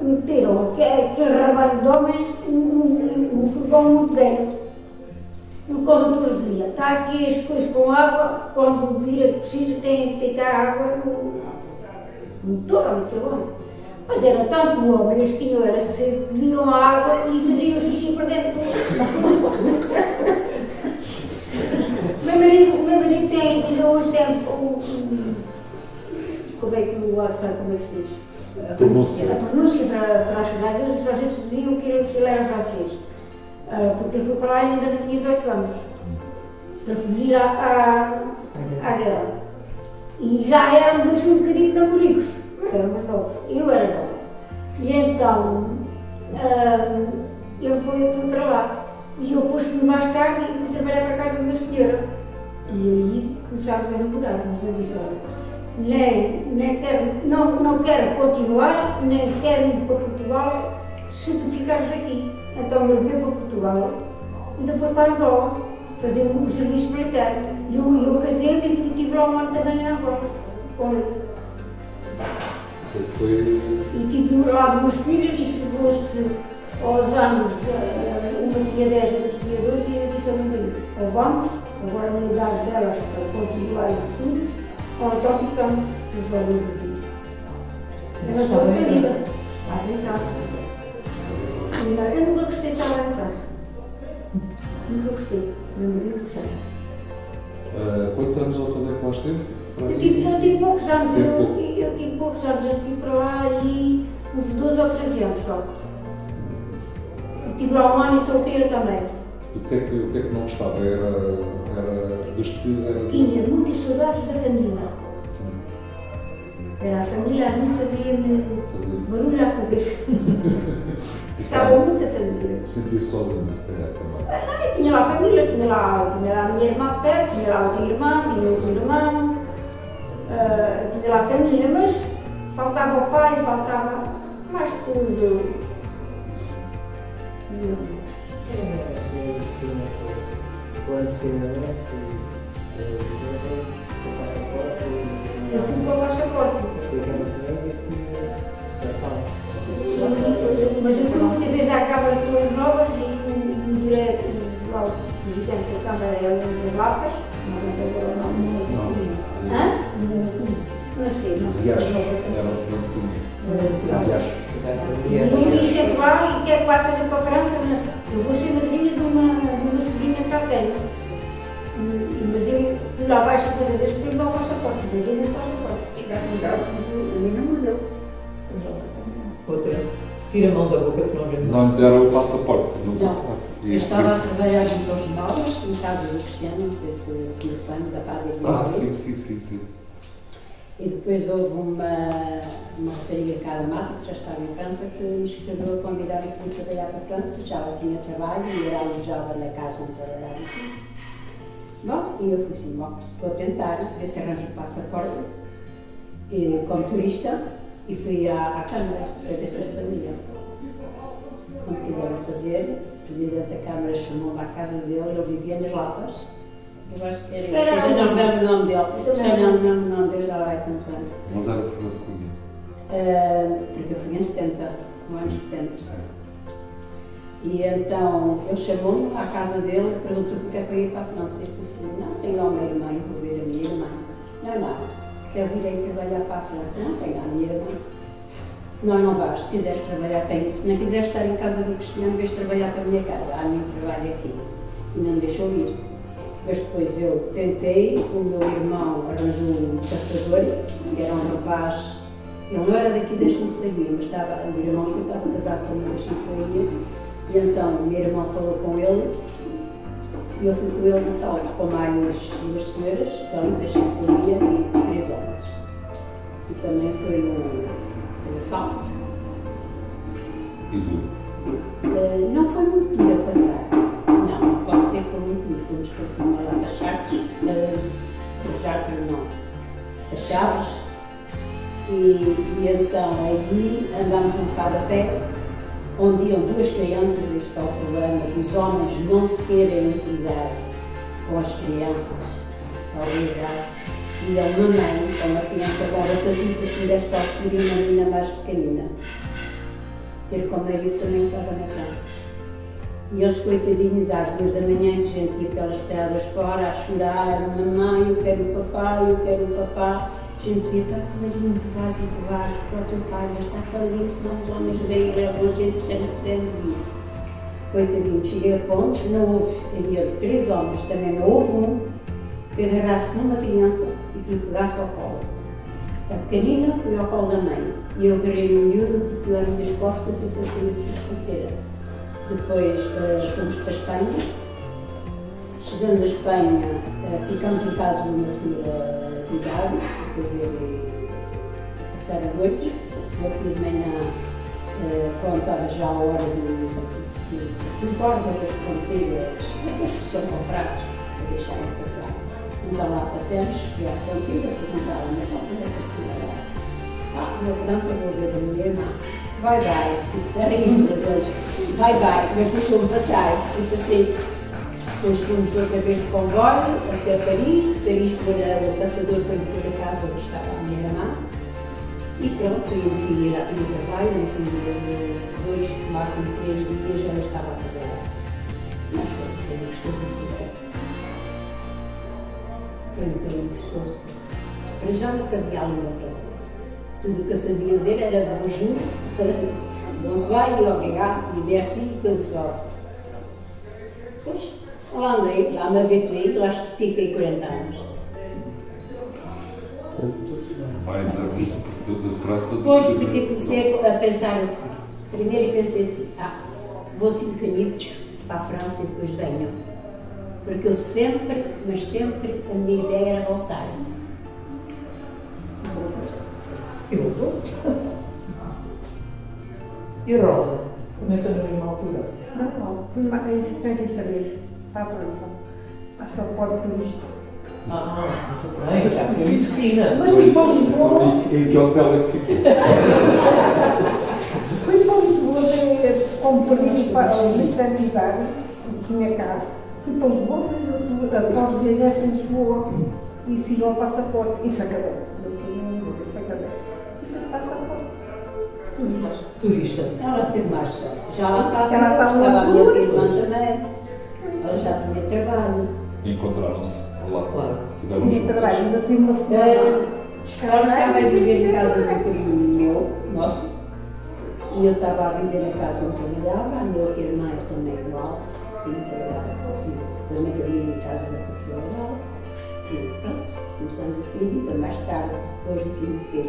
meteram aquele rebanho de homens num furgão muito velho. E o condutor dizia, está aqui as coisas com água, quando vir a preciso tem que deitar água no motor, não sei onde. Mas era tanto o homem, eles tinham era se pediam a água e faziam xixi para dentro do o meu marido tem, ainda hoje tem como é que o sabe como é que se diz? A pronúncia francesa. Às vezes os franceses diziam que ele era francês, porque ele foi para lá e ainda não tinha 18 anos, para fugir à guerra. E já éramos assim um bocadinho namoricos, éramos novos, eu era nova. E então, ele foi para lá. E eu depois fui mais tarde e fui trabalhar para a casa de uma senhora. E aí começámos a namorar, mas eu disse, olha, não quero continuar, nem quero ir para Portugal se tu ficares aqui. Então ele veio para Portugal, ainda foi para Angola, fazer um serviço militar. E eu casei e tive lá um ano também em Angola, com ele. E tive lá 2 filhas e chegou-se aos anos, uma tinha 10, outra tinha 12, e eu disse ao meu marido, ou vamos, agora na idade delas para continuar os estudos, ou então ficamos nos valores do dia. Eu não estou perdida. Estava em França. Eu nunca gostei de estar lá em França. Nunca gostei. Meu marido gostei. Quantos anos ao todo é que lá esteve? Eu tive poucos anos. Teve pouco. Eu tive poucos anos. Eu estive para lá e uns 12 ou 13 anos só. Estive lá um ano e solteira também. O que é que não gostava? Era Tinha muitas saudades da família. Era a família, a mim fazia-me barulho à cabeça. Gostava muito da família. Sentia-se sozinha, se calhar, também. Não, eu tinha lá a família, tinha lá a minha irmã perto, tinha lá outra irmã, tinha outro irmão, tinha lá a família, mas faltava o pai, faltava mais tudo. Quando chegou Eu fui para o passaporte. Mas eu fui muitas vezes à Câmara de Torres Novas e o direto, lá o presidente da Câmara era o das Lapas, não lembro agora o nome. Hã? Não sei, não sei. Aliás, era o Fernando Cunha. Aliás, O Luís chega lá e o que é que vai fazer para a França? Eu vou ser madrinha de uma sobrinha que cá tem. Mas eu fui lá abaixo a fazer deste primo ao passaporte. Eu dei o passaporte. Chegaram em casa, a mim não me deu. Outra, tira a mão da boca, senão já não lhe deram o passaporte. Não. E- Eu estava a trabalhar em Torres Novas, em casa do Cristiano, não sei se se lembra, da Padre sim. E depois houve uma rapariga cá da Mata, que já estava em França, que me escreveu a convidar-me para ir trabalhar para a França, que já ela tinha trabalho e era alojada na casa onde trabalhava. Bom, e eu fui assim, bom, vou tentar ver se arranjo o passaporte como turista e fui à Câmara para ver se eu fazia. Quando quiseram fazer, o Presidente da Câmara chamou-me à casa dele, ele vivia nas Lapas. Eu acho que era. Já não lembro o nome dele. Já não lembro o nome dele, já vai tanto ano. Mas era o Fernando Cunha. Porque eu fui em 70, no ano 70. E então ele chamou-me à casa dele, perguntou porque é para ir para a França. Eu disse assim: não, tenho lá uma irmã, vou ver a minha irmã. Não, queres ir aí trabalhar para a França? Não, tenho lá a minha irmã. Não vais, se quiseres trabalhar, tenho. Se não quiseres estar em casa do Cristiano, vais trabalhar para a minha casa. Há muito trabalho aqui. E não me deixou ir. Mas depois eu tentei, o meu irmão arranjou um caçador, que era um rapaz, ele não era daqui da Chancelaria, mas o meu irmão estava casado com uma da Chancelaria, e então o meu irmão falou com ele, e eu fui com ele de salto com mais duas senhoras, também da Chancelaria, e 3 homens. E também foi um assalto. E tu? Não foi muito duro a passar. Não posso dizer que foi muito duro. Fomos para cima lá das Chartres, os Chartres não, as Chaves. E então aí andámos um bocado a pé, onde iam 2 crianças, este está o problema, os homens não se querem intimidar com as crianças, ao lidar. E uma mãe, com uma criança com ratazita, assim desta altura, e uma menina mais pequenina. Ter com o marido também estava na França. E eles, coitadinhos, às 2 da manhã, que a gente ia pelas estradas fora a chorar: mamãe, eu quero o papá, eu quero o papá. A gente dizia: está caladinho, tu vais para o teu pai, mas está caladinho, senão os homens vêm e levam a gente, já não podemos ir. Coitadinho, cheguei a pontos, não houve, havia 3 homens, também não houve um que agarrasse numa criança e que lhe pegasse ao colo. A pequenina foi ao colo da mãe e eu agarrei no miúdo porque eu era minhas costas e passei assim de fronteira. Depois fomos para a Espanha. Chegando a Espanha, ficamos em casa de uma senhora de idade, a passar a noite. No outro dia de manhã, quando estava já a hora dos guardas das fronteiras, aqueles que são comprados para deixarem passar. Então lá passamos, cheguei à fronteira, perguntaram: mas não, onde é que a senhora vai? Na França vou ver a minha irmã. Vai, a rainha das olhos. Vai, mas deixou-me passar. E passei. Depois fomos outra vez de comboio até Paris para o passador para ir para a casa onde estava a minha irmã. E pronto, eu fui ir à minha trabalho, no fim de 2, máximo 3 dias, já estava a trabalhar. Mas foi gostoso de fazer. Foi um bocadinho gostoso. Para já não sabia a língua francesa. Tudo o que eu sabia dizer era bonjour, bonsoir e obrigado, e merci e coisas assim. Depois, lá andei, lá me habituei, lá fiquei 40 anos. Mais a vida de França. Depois, porque comecei a pensar assim. Primeiro pensei assim: vou 5 anos para a França e depois venho. Porque eu sempre, mas sempre, a minha ideia era voltar. E voltou. E a Rosa? Também foi na mesma altura? Não, em 76, para a França. Passaporte turista. Muito bem, já foi muito fina. Mas fui para Lisboa. Em que hotel é que ficou? Fui para Lisboa como perdido para o limite da amizade, tinha casa. Fui para Lisboa, fiz após o INS em Lisboa e fiz o passaporte. Isso acabei. Eu fui isso acabei. E fiz o passaporte. Turista. Ela teve mais sorte. Já lá Já lá estava estava a minha tudo. irmã também. Ela já tinha trabalho. encontraram-se lá. Claro. Tiveram E juntos. trabalho, ainda tive uma semana. Ela estava a viver em casa de um primo meu, nosso, e eu estava a viver na casa onde trabalhava, a minha outra irmã também igual, também trabalhava comigo, também dormia em casa da professora dela, e pronto, começamos assim a vida. Mais tarde, depois no fim de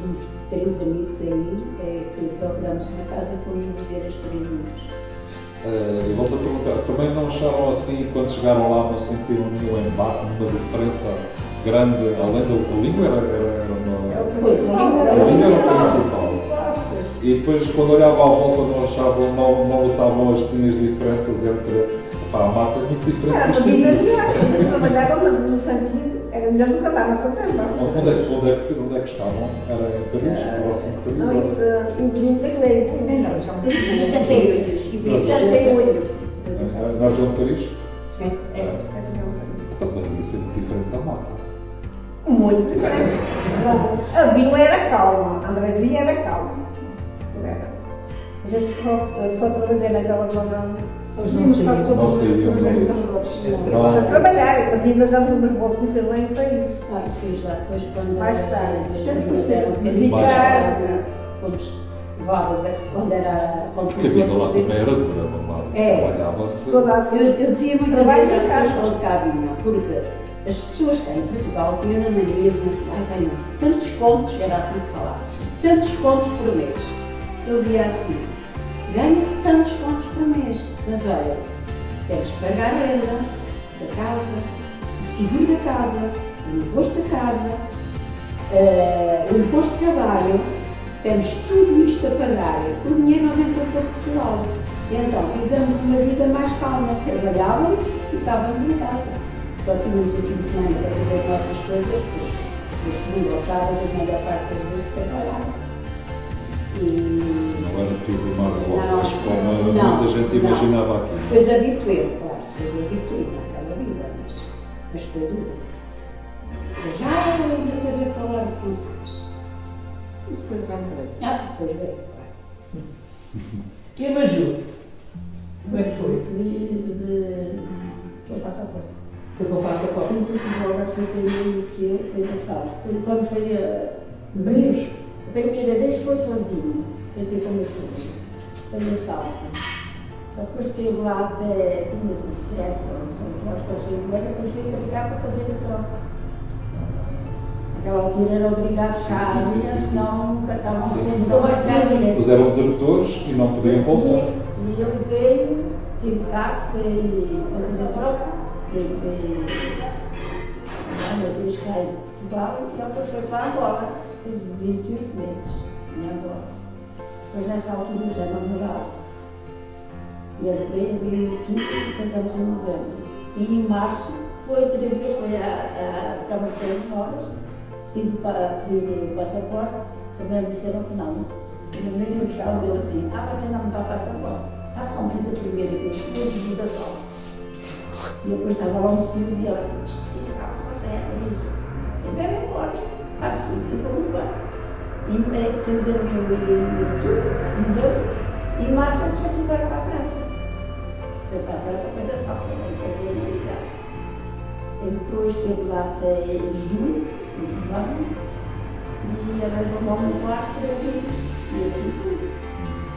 uns 3 amigos aí, que procuramos uma casa e fomos viver as 3 juntas. E volto a perguntar, também não acharam assim, quando chegaram lá, não sentiram nenhum embate, nenhuma diferença grande, além da língua era uma... Pois, A língua era o principal. E depois, quando olhava à volta, não achavam, não notavam assim as diferenças entre... Pá, a mata é muito diferente Era uma disto vida aqui. diária, eu trabalhava no sentido, era mesmo que eu estava a fazer, não? Onde é que estavam? Era em Paris? Próximo de Não, Paris? em Brindley, Não, são em 78. Na região de Paris? Sim, é. Então, devia ser muito diferente da mata. Muito diferente. A Vila era calma, a Andrezinha era calma. Só trabalhei naquela zona. Eles não saíam. Não saíam, não. A trabalhar, a vida dava umas voltas pelo meio do país. Isso fiz lá depois quando Mais tarde, eles sempre disseram que visitar. fomos levadas quando era. Quando Porque a vida lá começou também era dura, mamãe. É. Trabalhava-se. Toda a Eu sua. dizia muito Trabalho vezes em às casa. pessoas quando cá vinham, porque as pessoas cá em Portugal tinham na mania de dizer assim, ganham tantos contos, era assim que falava, tantos contos por mês. Eu dizia assim, ganha-se tantos contos por mês, mas olha, temos que pagar a renda da casa, o seguro da casa, o imposto da casa, o imposto de trabalho, temos tudo isto a pagar, o dinheiro não vem para Portugal. E então fizemos uma vida mais calma, trabalhávamos e estávamos em casa. Só tínhamos o fim de semana para fazer as nossas coisas, porque no segundo ou sábado, a maior parte das vezes trabalhava. E Não era tudo mar-de-rosas, Não, como não, muita gente não. imaginava aqui. depois habituei, claro, depois habituei naquela vida, mas foi duro. Eu já eu ainda sabia falar de francês. Isso depois vai no Brasil. Depois veio, claro. E a Maju? Como é que foi? Foi passaporte. Foi com o passaporte? Tudo que agora foi primeiro que eu fui da sala. Foi quando foi a primeira vez foi sozinho. Foi que começou. Foi da sala. Depois estive lá até, tinha 17 anos, acho que eu fui embora, depois fui para ficar para fazer o troco. Naquela altura era obrigado a ficar, senão nunca estavam a Puseram desertores e não podiam voltar. E ele veio, tive carro, foi fazer a troca, teve uma vez cá em Portugal e depois foi para Angola, teve 28 meses em Angola. Depois nessa altura já namorava. E ele veio em outubro e casamos em novembro. E em março foi outra vez, foi a Câmara de Telemóveis, tive para pedir o passaporte, também disseram que não. E no meio do chão deu assim, você não me dá o passaporte. Faz convite a primeira vez, duas visitações. E eu depois estava lá no segundo dia, ela assim, deixa cá, se você é comigo. Se vai embora, faz tudo, fica muito bem. E quer dizer, eu me deu, e em março eu fui embora para a França. Foi para a França, foi da sala, foi para a Itália. E depois esteve lá até julho, e arranjou um quarto para mim. E assim foi.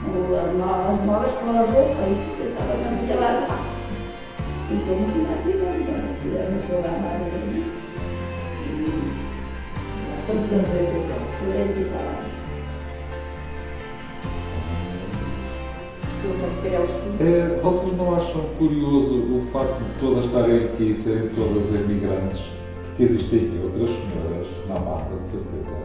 As molas com a roupa, e pensava que não ia lá. E fomos assim lá vivendo, fizemos lá na área. Quantos anos é que eu tenho? 40 e tal anos. Eu vou ter aos filhos. Vocês não acham curioso o facto de todas estarem aqui e serem todas imigrantes? Porque existem outras senhoras na mata, de certeza,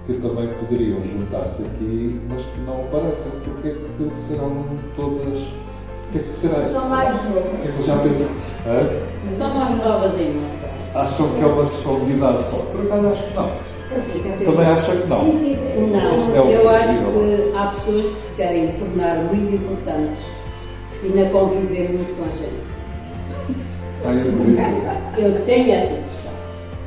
que também poderiam juntar-se aqui, mas que não aparecem. Porque é que serão todas... O que é que será isso? São mais novas. Eu já penso... São mais novas em noção. Acham que é uma questão de idade só? Por acaso acho que não. Também acham que não. Não, eu acho que há pessoas que se querem tornar muito importantes e não conviver muito com a gente. É por isso. Eu tenho essa impressão.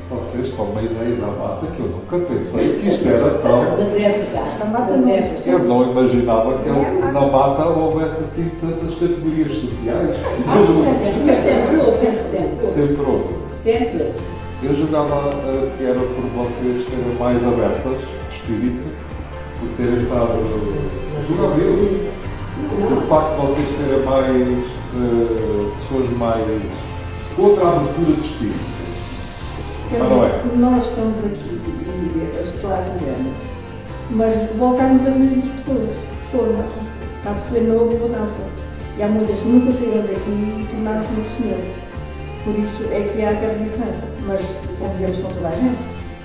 Vocês têm uma ideia da mata que eu nunca pensei que isto era tão... Mas é verdade. Mas é verdade. Eu não imaginava que na mata houvesse assim tantas categorias sociais. Mas sempre sempre houve. Sempre. Eu julgava que era por vocês serem mais abertas de espírito, por terem estado. Julgava eu. O facto de vocês serem mais. Pessoas mais. Outra abertura de espírito. Mas não é? Nós estamos aqui e esclarecemos, mas voltamos às mesmas pessoas. Formos. Está a perceber? Não houve mudança. E há muitas que nunca saíram daqui e tornaram-se muito senhores. Por isso é que há aquela diferença. Mas convivemos com toda a gente.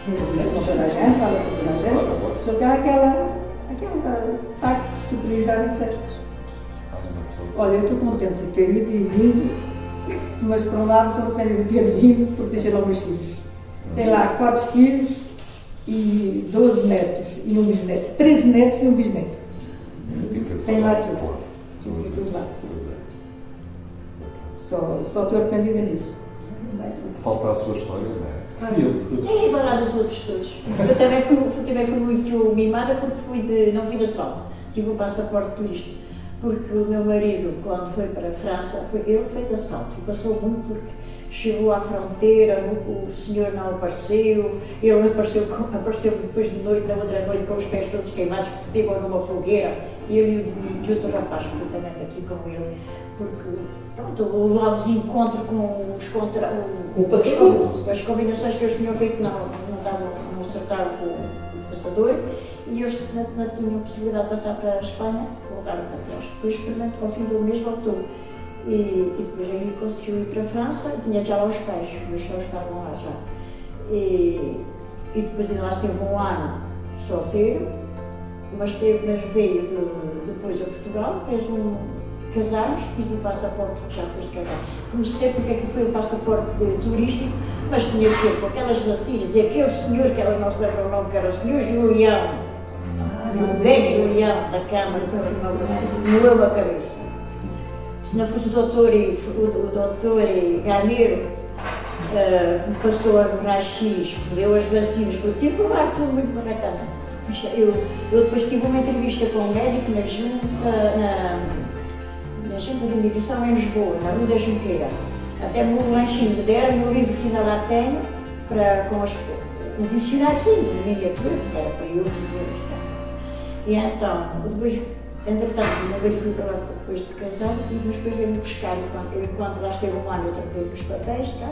Convivemos com toda a gente, fala-se com toda a gente. Só que há aquela pacto de superioridade e certos. Olha, eu estou contente de ter ido e vindo, mas por um lado estou contente de ter vindo porque deixei lá os meus filhos. Tem lá 4 filhos e 12 netos e um bisneto. 13 netos e um bisneto. Tem lá tudo. Tudo lá. Só estou arrependida nisso. Falta a sua história, não é? É igual à dos outros todos. Eu também fui muito mimada porque não fui da sorte. Tive um passaporte turístico. Porque o meu marido, quando foi para a França, ele foi de assalto. Passou muito porque chegou à fronteira, o senhor não apareceu, ele apareceu depois de noite, na outra noite, com os pés todos queimados, porque pegou numa fogueira. Ele e outro rapaz, que eu também aqui com ele. Porque, pronto, lá os encontros com as combinações que eles tinham feito não acertaram com o passador e eles não tinham possibilidade de passar para a Espanha, voltaram para trás. Depois, experimentou, ao fim do mês, voltou. E depois aí conseguiu ir para a França e tinha já lá os pais, os meus sogros estavam lá já. E depois ainda lá esteve um ano solteiro, mas veio depois a Portugal, casámos, fiz o passaporte, já depois de casar. Não sei porque é que foi o passaporte turístico, mas tinha a ver com aquelas vacinas e aquele senhor, que ela não se lembra o nome, que era o senhor Julião, o velho Julião da Câmara, moeu a cabeça. Se não fosse o doutor Gameiro, que me passou a raio-x, que deu as vacinas, que eu tive que levar tudo muito corretamente. Eu depois tive uma entrevista com um médico na junta de imigração em Lisboa, na Rua da Junqueira. Até um lanchinho me deram, no livro que ainda lá tenho, com um dicionáriozinho, de miniatura, que era para eu dizer. E então, depois, entretanto, o meu marido foi para lá depois de casar, e depois veio-me buscar, enquanto lá esteve um ano, eu tratei dos papéis, tá?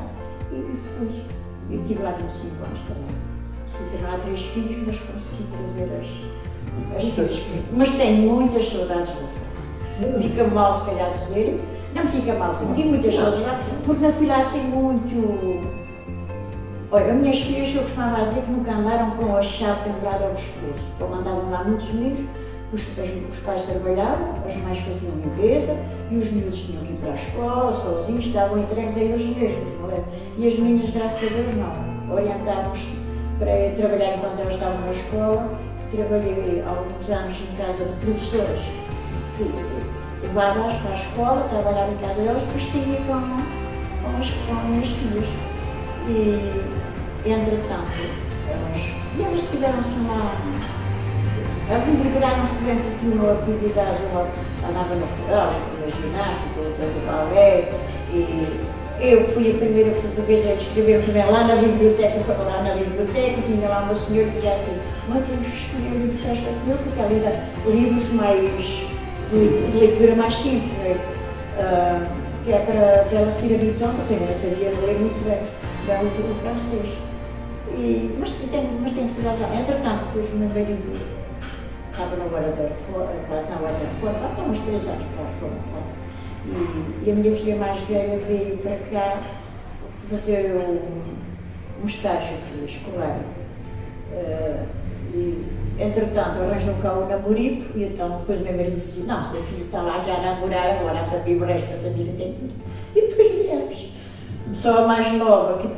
E fui. Eu tive lá 25 anos também. Fui ter lá 3 filhos, mas consegui trazer as filhas. Mas tenho muitas saudades da França. Fica mal, se calhar, dizer. Não fica mal, tive muitas saudades lá, porque não fui lá assim muito. Olha, as minhas filhas, eu costumava dizer que nunca andaram com a chave pendurada ao pescoço. Como andavam lá muitos meninos, os pais trabalhavam, as mães faziam limpeza e os miúdos tinham que ir para a escola, sozinhos, estavam entregues a eles mesmos, não é? E as meninas, graças a Deus, não. Orientámos para trabalhar enquanto elas estavam na escola. Trabalhei alguns anos em casa de professoras. Levava-as para a escola, trabalhava em casa delas, depois saía com as minhas filhas. E, entretanto, elas tiveram-se lá. Elas integraram-se bem porque tinham atividades, uma andava no coral, na ginástica, outra do balé, e eu fui a primeira portuguesa a escrever também lá na biblioteca, tinha lá uma senhora que dizia assim, mas temos que escolher livros para esta senhora, porque ela ainda livros mais, de leitura mais simples, que é para ela ser habitual, porque eu também sabia ler muito bem o francês. Mas tem que razão. Entretanto, depois o meu marido estava na hora da reforma, quase na hora da reforma, há uns 3 anos para a reforma. E a minha filha mais velha veio para cá fazer um estágio escolar. E, entretanto, arranjou cá o namorico e então depois o meu marido disse, não, se a filha está lá já a namorar, agora a família, o resto da família tem tudo. E depois viemos. Só a mais nova que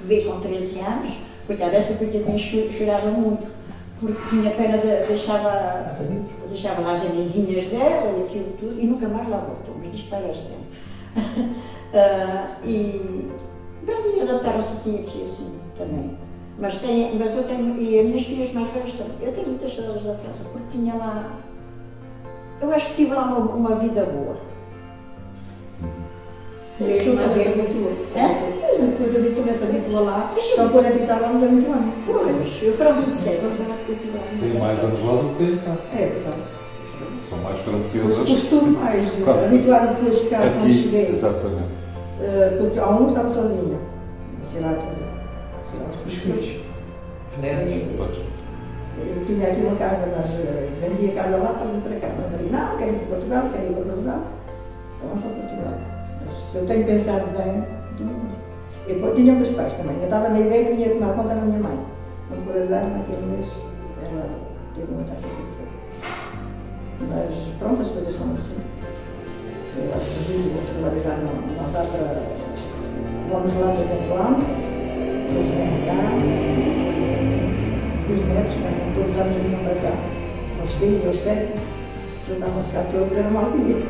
veio com 13 anos, coitada, essa coitadinha chorava muito, porque tinha pena deixava lá as amiguinhas dela e aquilo tudo, e nunca mais lá voltou, mas isto parece tempo. E adaptaram-se assim aqui assim também. Mas eu tenho, e as minhas filhas mais velhas também, eu tenho muitas saudades da França, porque tinha lá, eu acho que tive lá uma vida boa. E a pessoa também se habituou. A gente depois também se habitua lá. Então, quando habitávamos há muito ano. Pois, eu foram 27 anos na cultura. Tem mais anos lá do que tem cá. É, portanto. São mais Os francesas. costume mais Quase. habituado depois cá quando Aqui, cheguei. exatamente. Porque há um estava sozinha. Sei lá, os filhos. Os netos. Pois. Eu tinha aqui uma casa, mas vendi a casa lá para vir para cá. Mas falei, não, quero ir para Portugal, quero ir para Portugal. Então vamos para Portugal. Mas se eu tenho pensado bem, eu tinha com os pais também. Eu estava na ideia que tinha que tomar conta da minha mãe. Mas por azar, naquele mês, ela teve muita aflição. Mas pronto, as coisas são assim. Eu acho que agora já não dá para. Vamos lá de vez em quando, eles vêm cá. Os netos, todos os anos vinham para cá. Aos 6, aos 7, juntavam-se cá todos, era uma alegria.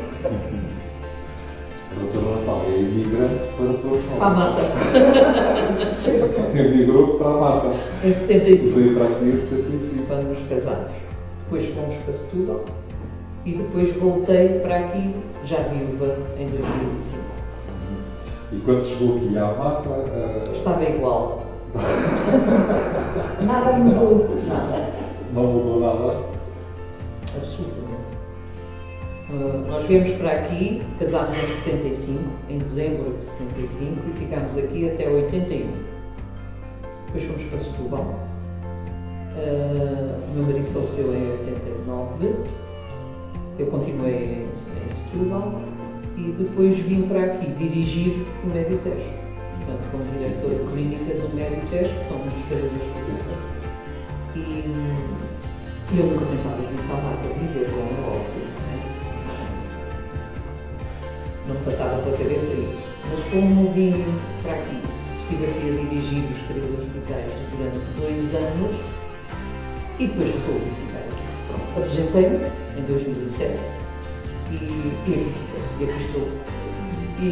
A doutora Natal é imigrante para Portugal. À mata. Emigrou para a mata. Em 75. Veio para aqui em 75. Quando nos casamos. Depois fomos para Setúbal e depois voltei para aqui, já viúva, em 2005. E quando chegou aqui à mata, Estava igual. Nada mudou, nada. não mudou nada. Absolutamente. Nós viemos para aqui, casámos em 75, em dezembro de 75, e ficámos aqui até 81. Depois fomos para Setúbal. O meu marido faleceu em 89. Eu continuei em Setúbal e depois vim para aqui dirigir o Meditejo. Portanto, como diretor de clínica do Meditejo, que são os 3 hospitais. E eu nunca pensava vir para lá para viver, como é óbvio. Não me passava pela cabeça isso. Mas como vim para aqui, estive aqui a dirigir os 3 hospitais durante 2 anos e depois resolvi ficar aqui. Pronto, aposentei-me em 2007 e aqui fiquei, e aqui estou. E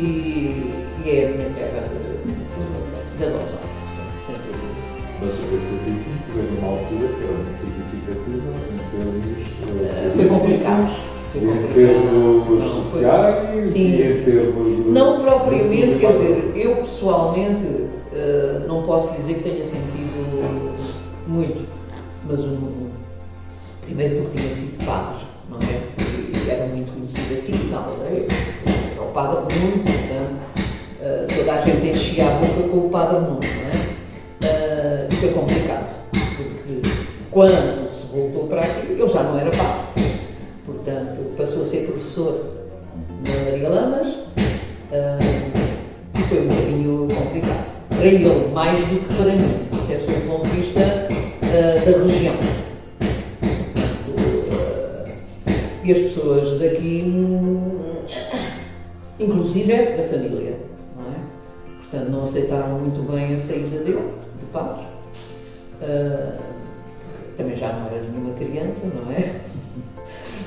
é a minha terra de adoção, sem dúvida. Mas em 75 veio numa altura que era muito significativa em termos. Foi complicado. Em termos sociais sim, e em termos de. Não propriamente, quer dizer, eu pessoalmente não posso dizer que tenha sentido muito, mas primeiro porque tinha sido padre, não é? E era muito conhecido aqui na aldeia, era o Padre Nuno, portanto, toda a gente enchia a boca com o Padre Nuno, não é? E foi complicado, porque quando se voltou para aqui, ele já não era padre. Portanto, passou a ser professor na Maria Lamas e foi um bocadinho complicado. Para ele, mais do que para mim, até sob o ponto de vista da religião. E as pessoas daqui, inclusive da família, não é? Portanto, não aceitaram muito bem a saída dele, de padre. Também já não era nenhuma criança, não é?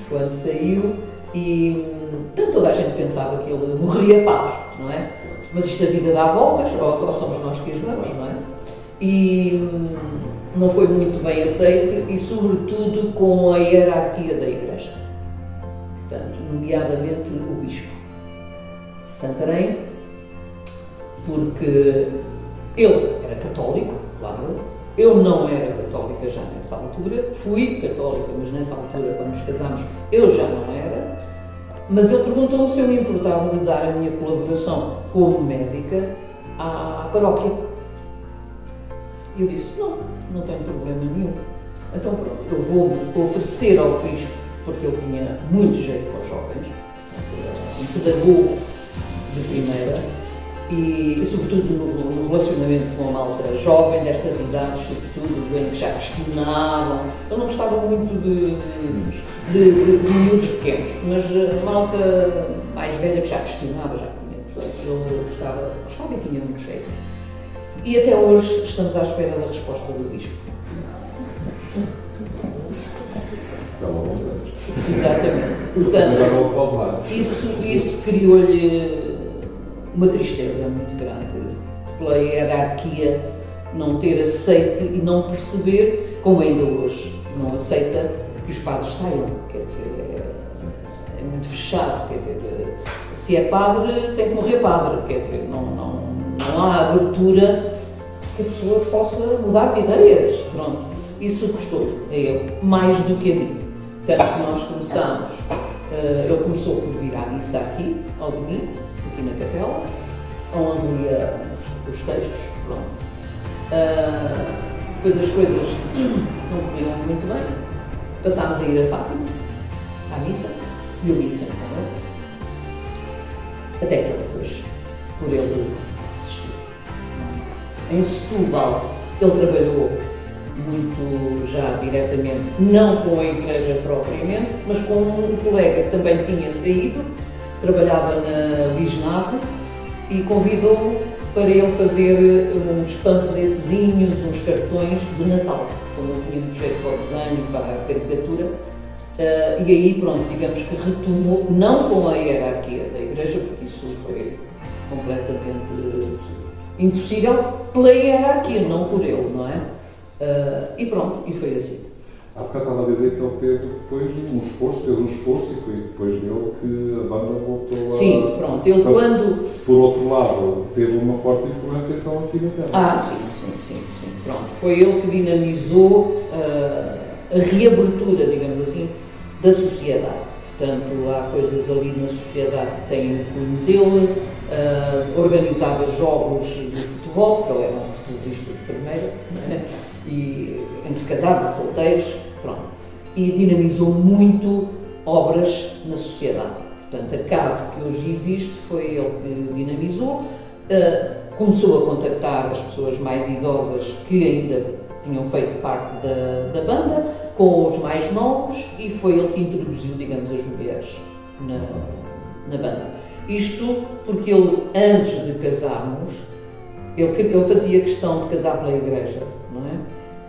Quando saiu, e então, toda a gente pensava que ele morreria padre, não é? Mas isto a vida dá voltas, ou somos nós que as damos, não é? E não foi muito bem aceito, e sobretudo com a hierarquia da Igreja. Portanto, nomeadamente o Bispo de Santarém, porque ele era católico, claro. Eu não era católica já nessa altura, fui católica, mas nessa altura, quando nos casámos, eu já não era. Mas ele perguntou-me se eu me importava de dar a minha colaboração como médica à paróquia. E eu disse, não tenho problema nenhum. Então pronto, eu vou oferecer ao bispo, porque ele tinha muito jeito para os jovens, um pedagogo de primeira, e sobretudo no relacionamento com a malta jovem, destas idades, sobretudo, em que já questionavam. Eu não gostava muito de miúdos pequenos, mas a malta mais velha que já questionava, já conheço. Eu gostava e tinha muito jeito. E até hoje estamos à espera da resposta do bispo. Exatamente. Portanto, isso criou-lhe uma tristeza muito grande pela hierarquia não ter aceito e não perceber, como ainda hoje não aceita, que os padres saiam. Quer dizer, é muito fechado, quer dizer, se é padre, tem que morrer padre, quer dizer, não há abertura que a pessoa possa mudar de ideias, pronto. Isso custou a ele, mais do que a mim. Tanto que nós começámos, ele começou por vir à missa aqui, ao domingo, aqui na capela, onde lia os textos, pronto. Depois as coisas não corriam muito bem, passámos a ir a Fátima, à missa, e eu ia sempre com ele, até que ele depois, por ele desistiu. Em Setúbal, ele trabalhou muito já diretamente, não com a igreja propriamente, mas com um colega que também tinha saído, trabalhava na Lisnave, e convidou-o para ele fazer uns panfletozinhos, uns cartões de Natal, como ele tinha muito jeito para o desenho, para a caricatura, e aí pronto, digamos que retomou, não com a hierarquia da igreja, porque isso foi completamente impossível pela hierarquia, não por ele, não é? E pronto, e foi assim. Há bocado estava a dizer que ele teve depois fez um esforço e foi depois dele que a banda voltou a... Sim, pronto, ele quando... Se por outro lado teve uma forte influência então aqui na terra. sim, pronto. Foi ele que dinamizou a reabertura, digamos assim, da sociedade. Portanto, há coisas ali na sociedade que têm o cunho dele, organizava jogos de futebol, porque ele era um futebolista de primeira, não é? E entre casados e solteiros, pronto. E dinamizou muito obras na sociedade. Portanto, a CAV que hoje existe foi ele que dinamizou, começou a contactar as pessoas mais idosas que ainda tinham feito parte da banda, com os mais novos, e foi ele que introduziu, digamos, as mulheres na banda. Isto porque ele, antes de casarmos, ele fazia questão de casar pela igreja, não é?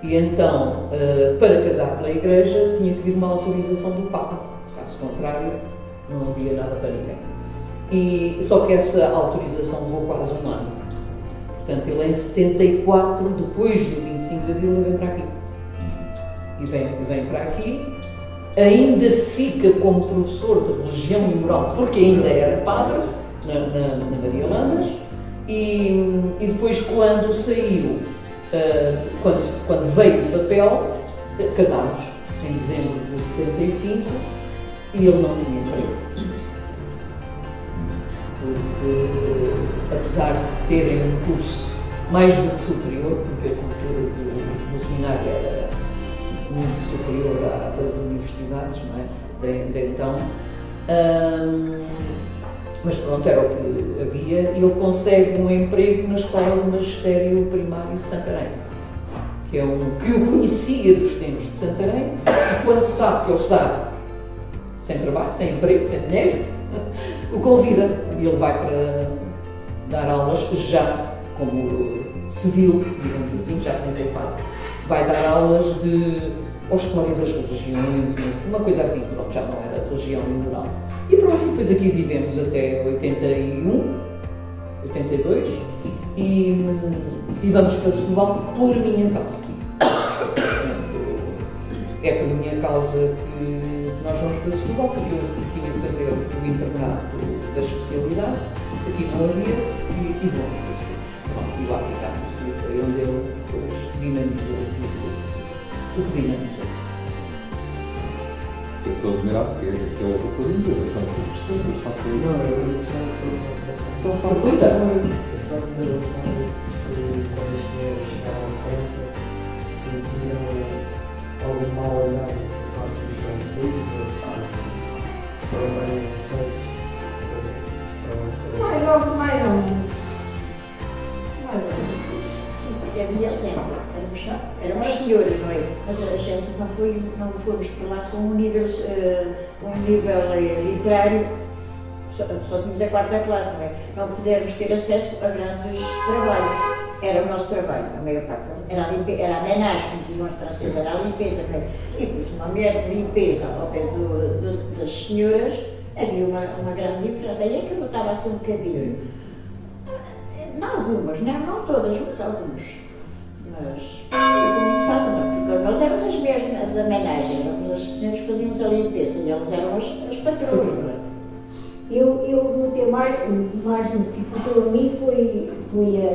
E então, para casar pela igreja, tinha que vir uma autorização do Papa. Caso contrário, não havia nada para ninguém. Só que essa autorização levou quase um ano. Portanto, ele em 74, depois do 25 de abril, ele vem para aqui. E vem para aqui, ainda fica como professor de religião e moral, porque ainda era padre, na Maria Landas, e depois quando saiu, quando veio o papel, casámos em dezembro de 75 e ele não tinha emprego. Porque, apesar de terem um curso mais do que superior, porque a cultura do seminário era muito superior à das universidades, não é? De então. Mas pronto, era o que havia, e ele consegue um emprego na Escola de Magistério Primário de Santarém, que eu conhecia dos tempos de Santarém, e quando sabe que ele está sem trabalho, sem emprego, sem dinheiro, o convida, e ele vai para dar aulas já como civil, digamos assim, já sem ser padre. Vai dar aulas de história das religiões, uma coisa assim, pronto, já não era religião e moral. E pronto, depois aqui vivemos até 81, 82, e vamos para Setúbal por minha causa. É por minha causa que nós vamos para Setúbal, porque eu tinha que fazer o internato da especialidade, aqui não havia, e vamos para Setúbal. Pronto, e lá ficámos, e foi onde ele depois dinamizou o que dinamizou. Eu estou admirado porque aquele rapazinho desse, quando foi distante, está por aí. Não, eu Então faz cuidar. Eu só me perguntava se quando as mulheres chegaram à França sentiram algum mal olhado por parte dos franceses ou se foram bem aceitos. Mais ou menos. Mais ou menos. Sim, porque havia sempre. Éramos senhores, não é? Mas a gente não fomos para lá com um nível literário, só tínhamos a quarta classe, não é? Não pudemos ter acesso a grandes trabalhos. Era o nosso trabalho, a maior parte. Era a menagem, como diziam os franceses, era a limpeza. E depois uma mulher de limpeza ao pé das senhoras, havia uma grande diferença. Aí é que notava-se um bocadinho. Não algumas, não todas, mas algumas. Mas foi muito fácil, não, porque nós éramos as mulheres da menagem, éramos as senhoras que fazíamos a limpeza e elas eram as patroas. Eu vou ter mais um que importou a mim foi a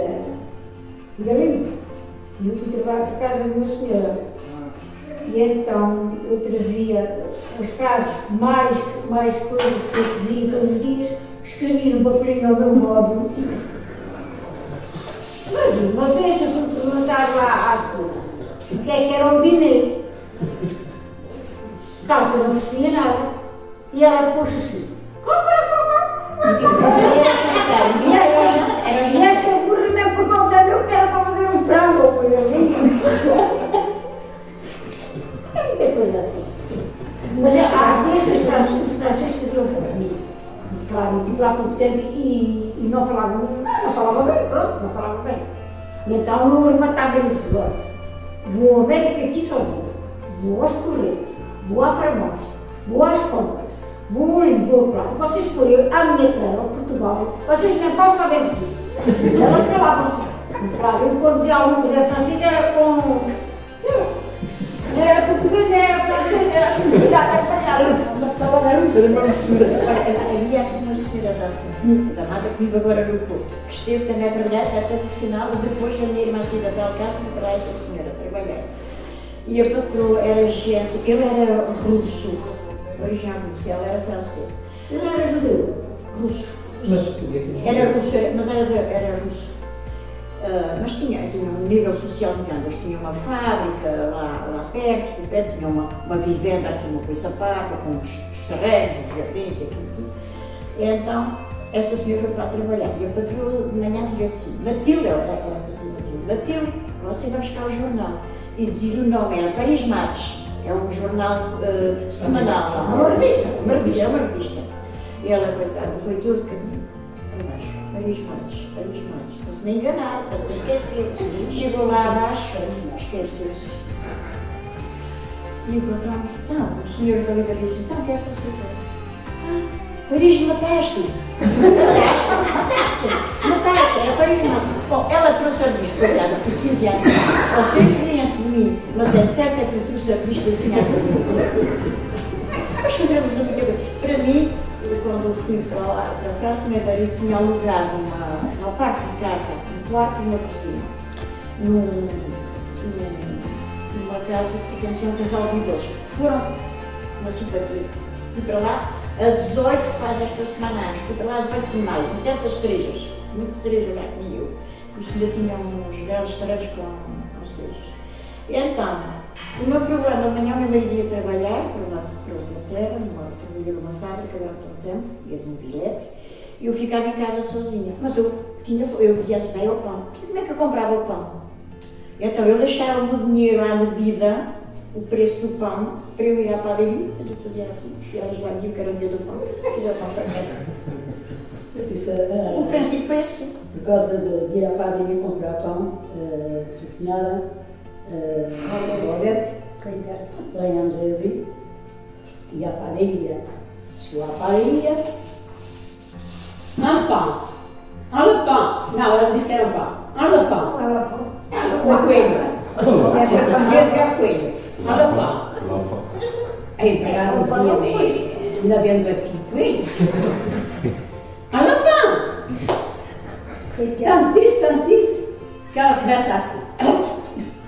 Galinha. E eu fui trabalhar para casa de uma senhora. E então eu trazia os casos, mais coisas que eu pedia todos os dias, escrevia no papelinho ao meu móvel. Mas uma vez eu fui perguntar lá à senhora o que é que era o dinheiro. Tal que eu não percebia nada. E ela pôs assim. E esta burra não é para comprar, eu quero para fazer um frango ou coisa assim. É muita coisa assim. Mas às vezes os franceses iam para mim. Claro, tive lá pouco tempo e não falava bem, pronto, não falava bem. E então eu matava-lhe o seguro. Vou ao médico aqui sozinho, vou aos correios, vou à farmácia, vou às compras, vou ali, vou lá. Vocês forem à minha terra, ao Portugal, vocês nem podem saber de quê. Elas falavam assim. Claro, eu quando dizia alguma coisa francesa era com. Era português, era francês, era assim, uma salada russa. Havia aqui uma senhora da Mata que vive agora no Porto, que esteve também a trabalhar até profissional depois da minha irmã sair da casa para esta senhora trabalhar. E a patroa era gente, ele era russo, origem russa, ela era francesa. Ele era judeu, russo. Mas português Era russo, mas era russo. Mas tinha um nível social muito grande. Eles tinham uma fábrica lá perto, tinham uma vivenda aqui, uma coisa pata, com os terrenos, os jardins, aquilo. E então, esta senhora foi para trabalhar. E a patroa de manhã dizia assim: Matilde, Matilde, você vai buscar o jornal. E dizia o nome, era Paris Mates, é um jornal semanal, uma revista. E ela, coitada, foi tudo caminho para baixo. Paris Mates. Não se nem enganar, mas esqueceu. Chegou lá abaixo, esqueceu-se. E o patrão disse: então, o senhor da livraria disse: então, o que é que você quer? Paris mataste! Mataste! Era Paris Mates. Bom, ela trouxe a revista, coitada, porque dizia assim: vocês riem-se de mim, mas é certo que eu trouxe a revista assim à Mas fizemos a muita coisa. Para mim, quando eu fui para a França, o meu marido tinha alugado uma parte de casa, um quarto e uma cozinha, numa casa que pertencia a um casal de idosos. Foram uma simpatia. Fui para lá a 18, faz esta semana anos, fui para lá a 18 de maio, com tantas cerejas, muitas cerejas lá que eu, porque o senhor tinha uns grandes terrenos com cerejas. E então, o meu problema, amanhã o meu marido ia trabalhar para outra terra, trabalhei numa fábrica durante um tempo, ia de um bilhete, e eu ficava em casa sozinha. Mas eu dizia assim: vai ao pão. E como é que eu comprava o pão? Então eu deixava o dinheiro à medida, o preço do pão, para eu ir à padaria, eu fazia assim, e elas lá diziam que era o dia do pão, e já pão para casa. O princípio foi assim. Por causa de ir à padaria comprar pão, sua cunhada, Odete, lá em Andresi, e à padaria. Chegou à padaria, pão. Olha pão. Não, ela disse que era pão. Olha pão. Uma coelha. Às vezes é a coelha. Olha pão. A empregada dizia-me: ainda vendo aqui coelhos. Olha pão. Tanto disse, que ela começa assim: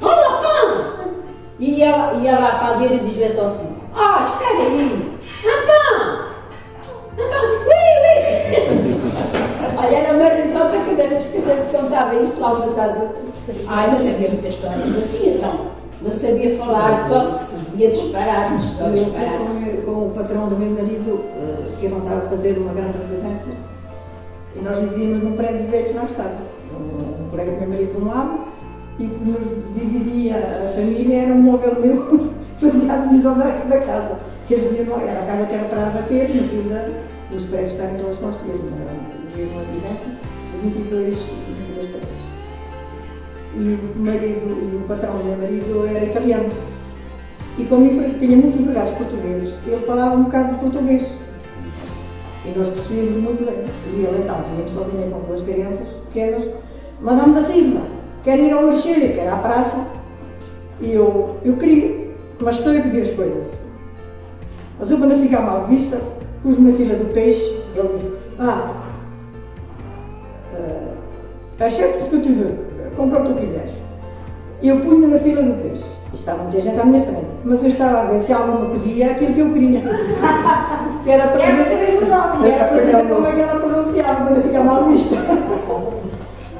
olha pão. E ela à padaria e diz-lhe assim: espera aí. Pão. Olha, era uma risota que cada vez que a gente contava isto lá umas às outras. Não sabia muitas histórias assim, então. Não sabia falar, só se dizia disparates, só disparates. Com o patrão do meu marido, que ele andava a fazer uma grande residência, e nós vivíamos num prédio de velhos lá estava. Um colega do meu marido de um lado, e o que nos dividia a família era um móvel meu, fazia a divisão da casa. Que eles viviam, era a casa que era para abater, no fim dos prédios estarem todos construídos. Vivia numa residência de 22 prédios. E o marido, e o patrão do meu marido era italiano. E como tinha muitos empregados portugueses, ele falava um bocado de português. E nós percebíamos muito bem. E ele então, vinha sozinho com duas crianças pequenas, Madame da Silva, quer ir ao Marcheiro, quer à praça. E eu queria, mas só eu pedir as coisas. Mas eu, para não ficar mal vista, pus-me na fila do peixe, Ele disse, acheta-se que eu tive, compra o que tu quiseres. E eu punho na fila do peixe. Estava muita gente à minha frente, mas eu estava a ver se alguma pedia aquilo que eu queria. Que era para ver o nome, era para saber como é que ela pronunciava, para não ficar mal vista.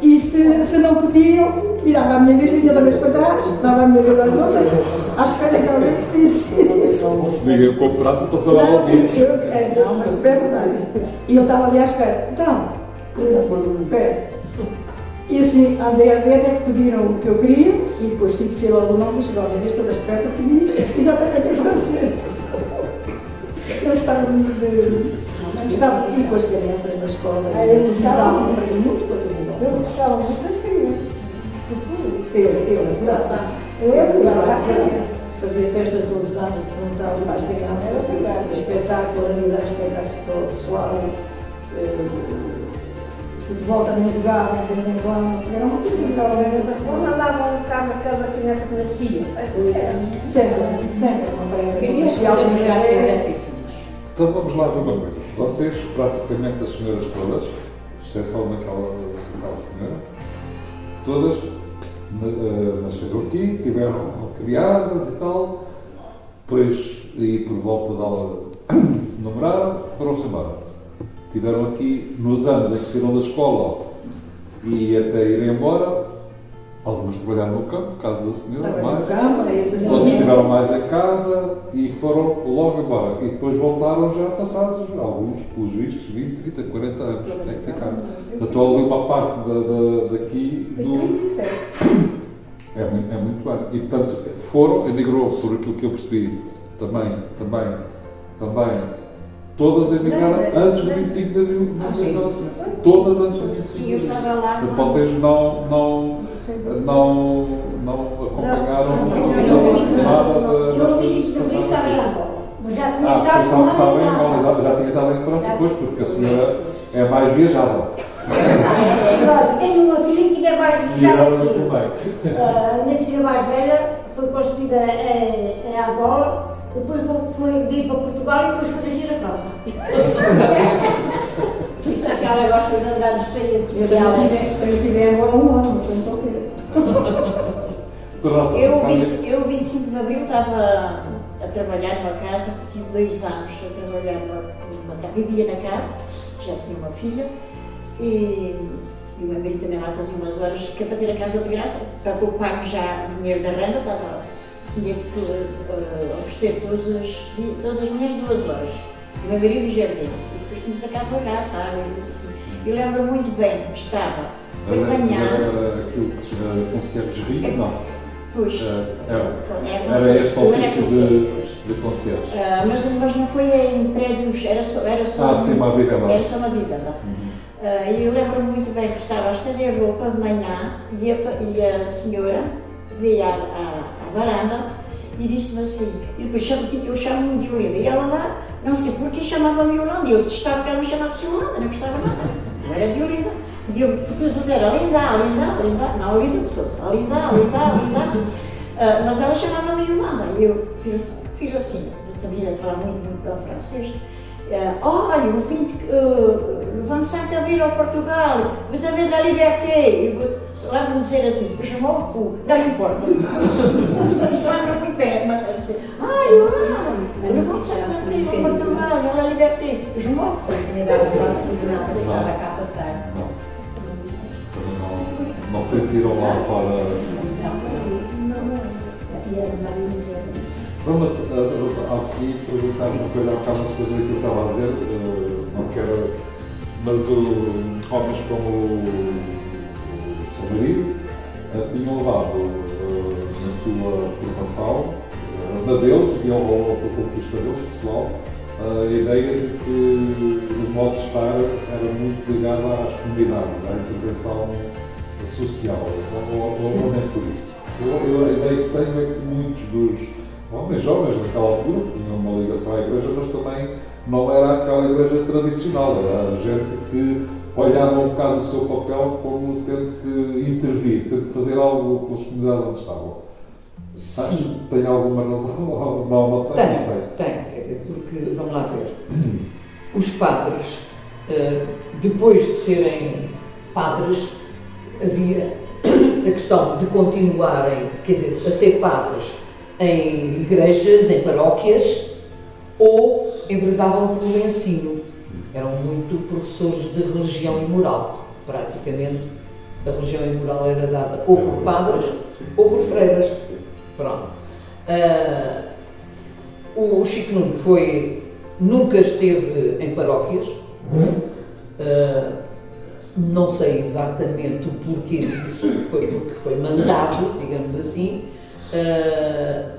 E se não pediam, tirava a minha vez, vinha da vez para trás, dava a minha vez às outras, à espera que alguém pedisse. Não se diga com o braço para salvar alguém. Não, mas é verdade. E eu estava ali à espera. Então, espera. E assim, andei a ver até que pediram o que eu queria e depois fixei logo o nome, chegou a minha vez toda esperta, pedi exatamente em francês. Eu estava estava e com as crianças na escola, a televisão, aprendi muito com a televisão. Eu gostava muito das crianças. Eu adorava. Fazia festas todos os anos, perguntava para as crianças, espetáculos, organizar espetáculos para o pessoal. Futebol também jogava de vez em quando, era uma coisa que jogava bem. Quando andava no carro na cama, tinha essa minha filha. Sempre, uma prenda. Queria que os obrigados fizessem filhos. Então vamos lá ver uma coisa. Vocês, praticamente as senhoras todas, exceção daquela senhora, todas nasceram aqui, tiveram criadas e tal, depois, aí por volta dela, namoraram, foram-se embora. Tiveram aqui, nos anos em que saíram da escola e até irem embora, alguns trabalharam no campo, casa da senhora, todos estiveram mais em casa e foram logo embora. E depois voltaram já passados, alguns, pelos vistos, 20, 30, 40 anos. É que ficaram. Estou ali uma parte daqui do... É muito claro. E portanto, foram, emigrou, por aquilo que eu percebi, também, todas emigraram antes do 25 de abril. Todas antes do 25 Sim, eu de abril. estava lá. Portanto, vocês não acompanharam nada Eu disse que eu estava em Angola. Mas já tinha estado com estava em Angola, já tinha estado em França depois, porque a senhora é mais viajada. Tenho uma filha que ainda é mais E viajada ela que eu. também. A minha filha mais velha foi construída em Angola. Depois vir para Portugal e depois foi agir a França. Por isso é que ela gosta de andar nos países. Eu tive agora um ano, mas sou solteira. Eu, 25 de abril, estava a trabalhar numa casa, tive 2 anos a trabalhar numa casa, vivia na casa, já tinha uma filha, e o meu marido também lá fazia umas horas, que é para ter a casa de graça, para poupar já dinheiro da renda, tinha que oferecer todas as manhãs 2 horas. E o meu marido já deu. E depois tínhamos a casa de graça, sabe? Eu lembro muito bem que estava de manhã. Era aquilo que se chama conciergerie? Não. Pois. Era esse ofício de concierge. Mas não foi em prédios, era só sim, uma vivenda. Era só uma vivenda. E eu lembro muito bem que estava a estender roupa de manhã e a senhora veio à varanda e disse-me assim, e depois eu chamo-me de Yolanda, e ela lá, não sei porque chamava-me Yolanda, e eu testava que ela me chamasse Yolanda, não gostava nada, eu era de Olinda. E eu, porque os outros eram Olinda, não, Olinda de Sousa, Olinda. Mas ela chamava-me Yolanda, e eu fiz assim, eu sabia falar muito bem francês. Olha, le 25 avril au Portugal, vous avez de la liberté. Lá vamos dizer assim, je m'en fous, não importa. Isso lembra muito bem, mas le 25 avril au Portugal, il y a la liberté, je m'en fous. Não sentiram lá fora. Vamos aqui perguntar uma coisa, há bocado uma coisa que eu estava a dizer, não quero, mas homens como o seu marido tinham levado na sua formação, na deles e ao conquista deles, pessoal, a ideia de que o modo de estar era muito ligado às comunidades, à intervenção social, ou nem por isso. A ideia que tenho é que muitos dos homens jovens naquela altura tinham uma ligação à igreja, mas também não era aquela igreja tradicional, era gente que olhava um bocado o seu papel como tendo que intervir, tendo que fazer algo pelas comunidades onde estavam. Sim. Tem alguma razão? Não tem, não sei. Tem, quer dizer, porque, vamos lá ver, os padres depois de serem padres, havia a questão de continuarem, quer dizer, a ser padres em igrejas, em paróquias, ou enverdavam pelo ensino. Eram muito professores de religião e moral. Praticamente, a religião e moral era dada ou por padres ou por freiras. Pronto. O Chico Nuno nunca esteve em paróquias. Não sei exatamente o porquê disso, foi porque foi mandado, digamos assim.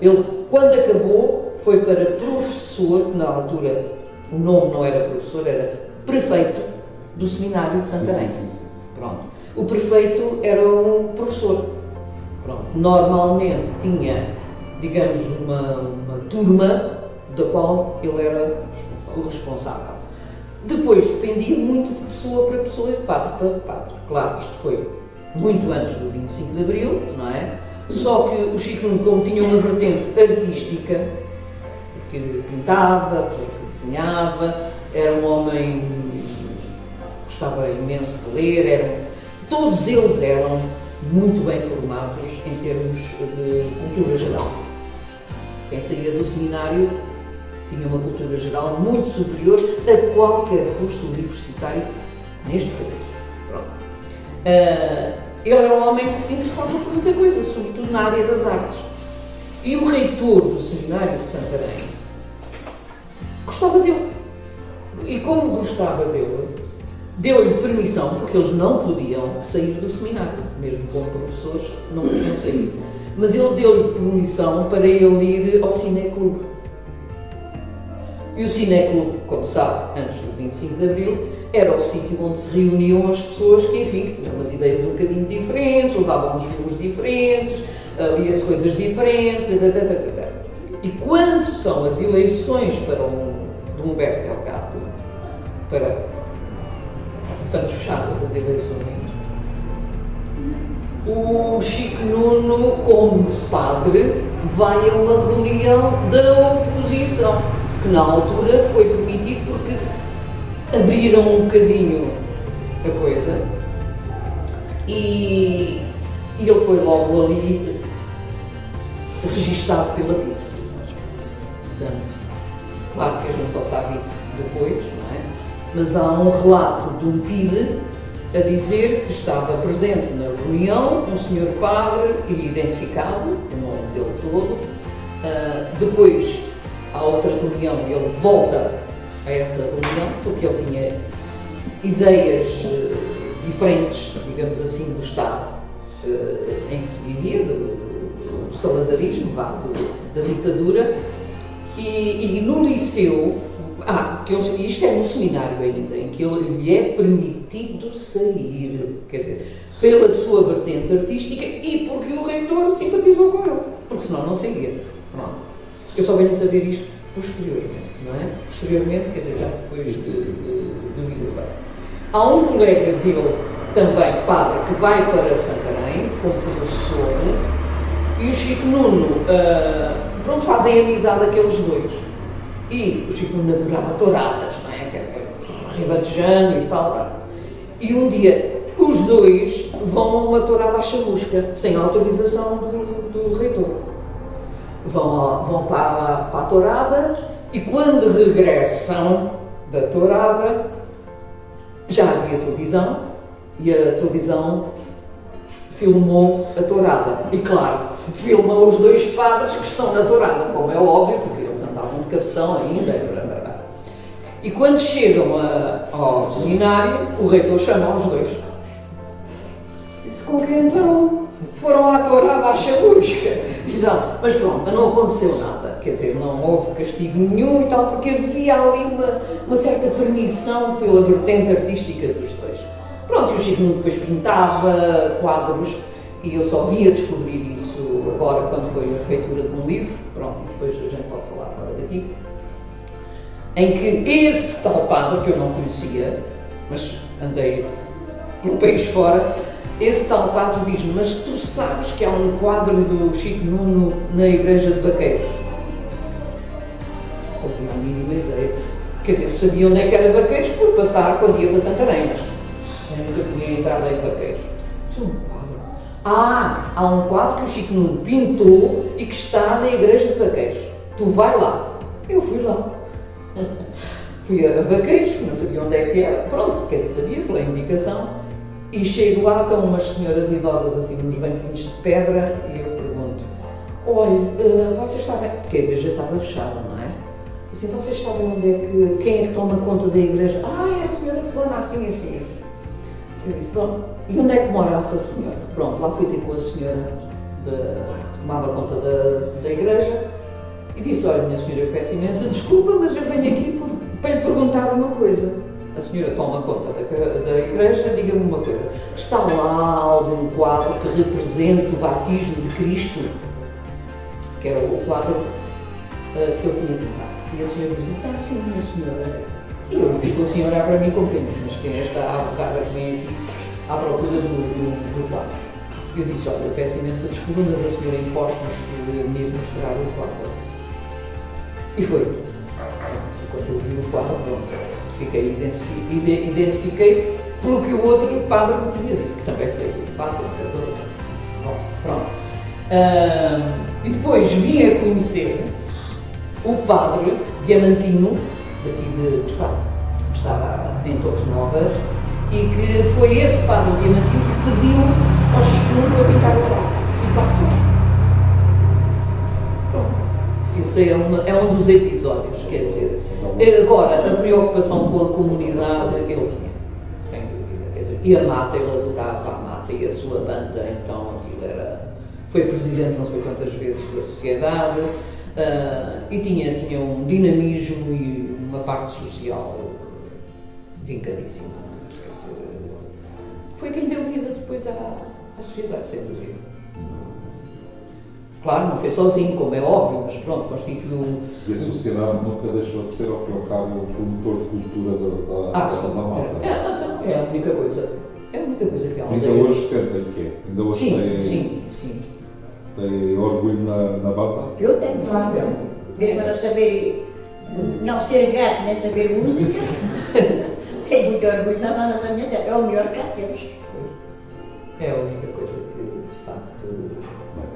Ele, quando acabou, foi para professor, que na altura o nome não era professor, era prefeito do seminário de Santarém. Pronto. O prefeito era um professor. Pronto. Normalmente tinha, digamos, uma turma da qual ele era o responsável. Depois dependia muito de pessoa para pessoa e de padre para padre. Claro, isto foi muito antes do 25 de Abril, não é? Só que o Chico Nuno, como tinha uma vertente artística, porque pintava, porque desenhava, era um homem que gostava imenso de ler, todos eles eram muito bem formados em termos de cultura geral. Quem saía do seminário tinha uma cultura geral muito superior a qualquer curso universitário neste país. Pronto. Ele era um homem que se interessava por muita coisa, sobretudo na área das artes. E o reitor do seminário de Santarém gostava dele. E como gostava dele, deu-lhe permissão, porque eles não podiam sair do seminário, mesmo como professores, não podiam sair. Mas ele deu-lhe permissão para ele ir ao Cineclube. E o Cineclube, como sabe, antes do 25 de Abril, era o sítio onde se reuniam as pessoas que, enfim, tinham umas ideias um bocadinho diferentes, levavam uns filmes diferentes, lia-se coisas diferentes, etc. E quando são as eleições para de Humberto Delgado, para a fechada das eleições, o Chico Nuno, como padre, vai a uma reunião da oposição, que na altura foi permitido porque abriram um bocadinho a coisa e ele foi logo ali registado pela PIDE. Portanto, claro que a gente só sabe isso depois, não é? Mas há um relato de um PIDE a dizer que estava presente na reunião um senhor padre identificado, o nome dele todo. Depois, há outra reunião e ele volta a essa reunião porque ele tinha ideias diferentes, digamos assim, do Estado em que se vivia, do salazarismo, da ditadura, e no liceu, porque isto é no seminário ainda, em que lhe é permitido sair, quer dizer, pela sua vertente artística e porque o reitor simpatizou com ele, porque senão não saía. Pronto. Eu só venho a saber isto posteriormente, não é? Posteriormente, quer dizer, já depois do vida. Há um colega dele, também padre, que vai para Santarém, como professor, e o Chico Nuno, fazem amizade aqueles dois. E o Chico Nuno adorava touradas, não é? Quer dizer, ribatejano e tal. E um dia, os dois vão a uma tourada à chamusca, sem autorização do reitor. Vão para a tourada e quando regressam da tourada já havia televisão e a televisão filmou a tourada. E claro, filmam os dois padres que estão na tourada, como é óbvio, porque eles andavam de cabeção ainda. E quando chegam ao seminário, o reitor chama os dois. Disse, com que então? Foram à tourada à chamusca. Mas pronto, não aconteceu nada, quer dizer, não houve castigo nenhum e tal, porque havia ali uma certa permissão pela vertente artística dos dois. Pronto, e o Chico Nuno depois pintava quadros e eu só via descobrir isso agora quando foi a feitura de um livro, pronto, isso depois a gente pode falar fora daqui, em que esse tal padre, que eu não conhecia, mas andei pelo país fora, esse tal padre diz-me, mas tu sabes que há um quadro do Chico Nuno na igreja de Vaqueiros? Não fazia a mínima ideia. Quer dizer, eu sabia onde é que era Vaqueiros porque passar quando ia para Santarém, mas eu nunca tinha entrado em Vaqueiros. Isso é um quadro. Há um quadro que o Chico Nuno pintou e que está na igreja de Vaqueiros. Tu vai lá. Eu fui lá. Fui a Vaqueiros, não sabia onde é que era. Pronto, quer dizer, sabia pela indicação. E chego lá, estão umas senhoras idosas assim, nos banquinhos de pedra, e eu pergunto: olha, vocês sabem, porque a igreja estava fechada, não é? Assim, vocês sabem onde é que, quem é que toma conta da igreja? É a senhora fulana, assim, assim. Eu disse: pronto, e onde é que mora essa senhora? Pronto, lá fui ter com a senhora que tomava conta da igreja, e disse: olha, minha senhora, eu peço imensa desculpa, mas eu venho aqui para lhe perguntar uma coisa. A senhora toma conta da igreja, diga-me uma coisa: está lá algum quadro que represente o batismo de Cristo? Que era o quadro que eu tinha pintado. E a senhora disse: está sim, minha senhora. E eu disse: a senhora olhar para mim com quem? Mas quem é esta abocada que vem aqui à procura do quadro? Eu disse: olha, eu peço imensa desculpa, mas a senhora importa-se de me mostrar o quadro. E foi. Quando eu vi o quadro, pronto. Identifiquei pelo que o outro padre me tinha dito, que também sei que o padre casou. Pronto. E depois vim a conhecer o padre Diamantino, daqui de Estado, que estava em Torres Novas, e que foi esse padre Diamantino que pediu ao Chico Nuno para pintar o quadro. E faço tudo. Pronto. Isso é um dos episódios, quer dizer. Agora, a preocupação com a comunidade ele tinha, sem dúvida. Quer dizer, e a Mata, ele adorava a Mata e a sua banda, então aquilo era. Foi presidente não sei quantas vezes da sociedade e tinha um dinamismo e uma parte social vincadíssima. Quer dizer, foi quem deu vida depois à sociedade, sem dúvida. Claro, não foi sozinho, como é óbvio, mas pronto, constituiu... E a sociedade nunca deixou de ser, ao fim e ao cabo, o promotor de cultura da Mata. É a única coisa. É a única coisa que ela ainda tem. hoje sentem que é. Ainda hoje sim. Tem orgulho na banda? Eu tenho, claro. Mesmo a não saber, não ser gato nem saber música, tenho muito orgulho na banda da minha terra. É o melhor que cá temos. É a única coisa que, de facto...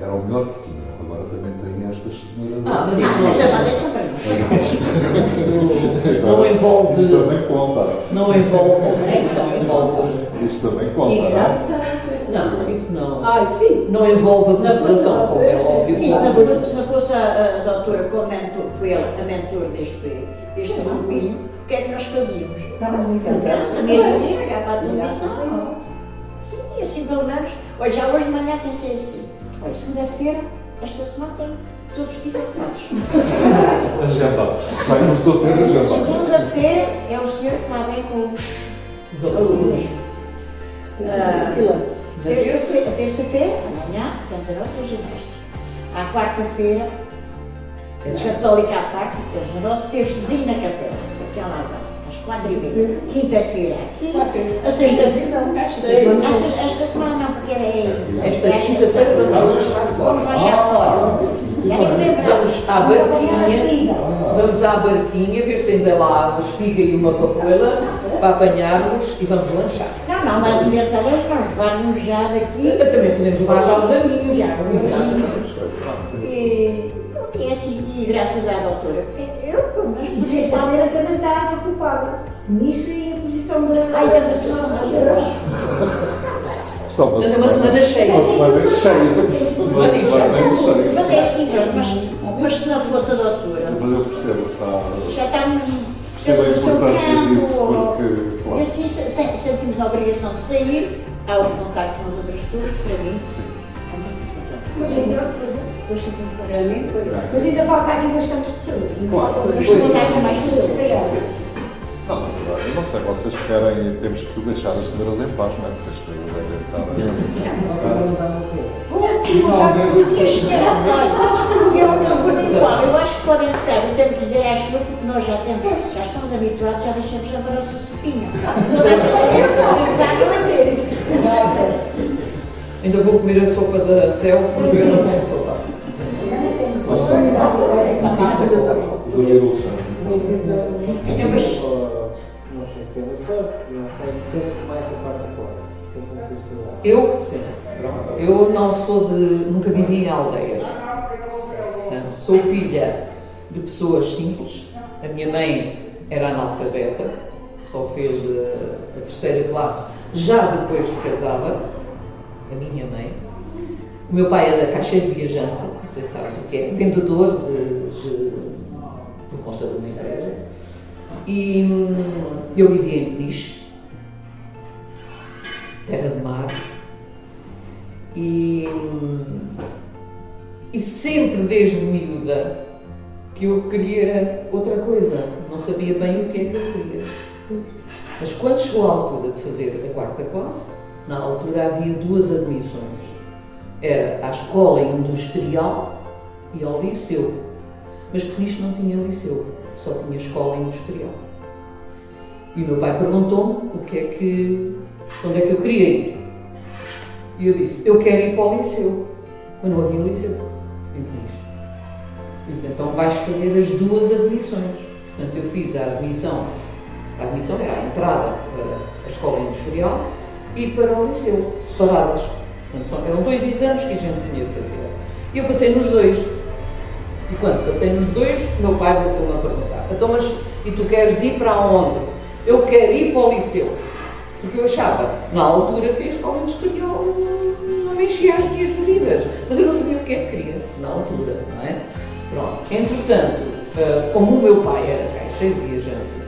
Era o melhor que tinha, agora também tem estas senhoras. Mas isso não envolve. Isto também conta. Não envolve. Isto também conta. E graças a Não, isso não. sim. Não envolve a população, como é óbvio. Se não fosse a doutora como mentor, foi ela a mentor deste grupinho, o que é que nós fazíamos? Estávamos em casa. A minha música, ia para a televisão. Sim, assim pelo menos. Olha, já hoje de manhã pensei assim. Olha, segunda-feira, esta semana tem todos os dias ocupados. Agenda. Sai começou a ter agenda. Segunda-feira é o senhor que lá vem com os alunos. Terça-feira, amanhã, temos a nossa ginástica. À quarta-feira, católica à parte, temos a nossa tercezinha na capela, aquela lá, às 4h30. Quinta-feira aqui, a sexta-feira não. Esta semana não, porque Esta quinta-feira vamos lanchar fora. Vamos lanchar fora. Vamos à barquinha, ver se ainda lá há uma espiga e uma papoila para apanharmos e vamos lanchar. Não, mas o engraçado é que nós levarmos já daqui. Também podemos levar já os amigos. E assim, e graças à doutora, eu, pelo menos, E podia estar. sexta-feira também está ocupada. Nisso e a posição da. Aí temos a posição das euros. Está uma Mas é uma semana cheia. Uma semana cheia. Uma semana cheia. Mas é assim, mas se não fosse a doutora, Mas eu percebo, já estamos percebo a no seu importância disso, campo. porque, E claro. assim sentimos a obrigação de sair, ao contato com as outras pessoas, para mim. É muito importante. Mas ainda, Depois, para mim, foi. mas ainda falta aqui bastantes pessoas. Mas contato com mais pessoas, se calhar. Não, mas agora, eu não sei, vocês querem, temos que deixar as senhoras em paz, não é? Porque isto deve estar. E a senhora, olha, eu acho que podem estar, eu tenho que dizer às pessoas, porque nós já estamos habituados, já deixamos a nossa sopinha. Ainda vou comer a sopa da Céu porque eu não como sopa. Os amigos. Então, mas Não sei se teve a sorte, não sei, tempo mais da quarta classe, que eu consegui estudar. Eu, Sim. pronto, eu não sou nunca vivi em aldeias. Portanto, sou filha de pessoas simples. A minha mãe era analfabeta, só fez a terceira classe já depois de casada, a minha mãe. O meu pai era caixeiro viajante, não sei se sabes o que é, vendedor por conta de uma empresa. E eu vivia em Peniche, terra de mar, e sempre desde miúda que eu queria outra coisa, não sabia bem o que é que eu queria. Mas quando chegou a altura de fazer a quarta classe, na altura havia duas admissões. Era à escola industrial e ao liceu. Mas Peniche não tinha liceu, só tinha escola industrial. E o meu pai perguntou-me onde é que eu queria ir. E eu disse, eu quero ir para o liceu. Mas não havia liceu em Peniche. Disse, então vais fazer as duas admissões. Portanto, eu fiz a admissão era a entrada para a escola industrial e para o liceu, separadas. Portanto, eram 2 exames que a gente tinha de fazer. E eu passei nos 2. E quando passei nos 2, o meu pai voltou-me a perguntar, então, mas e tu queres ir para onde? Eu quero ir para o liceu. Porque eu achava, na altura, que a escola industrial não me enchia as minhas medidas. Mas eu não sabia o que é que queria, na altura, não é? Pronto. Entretanto, como o meu pai era caixeiro viajante,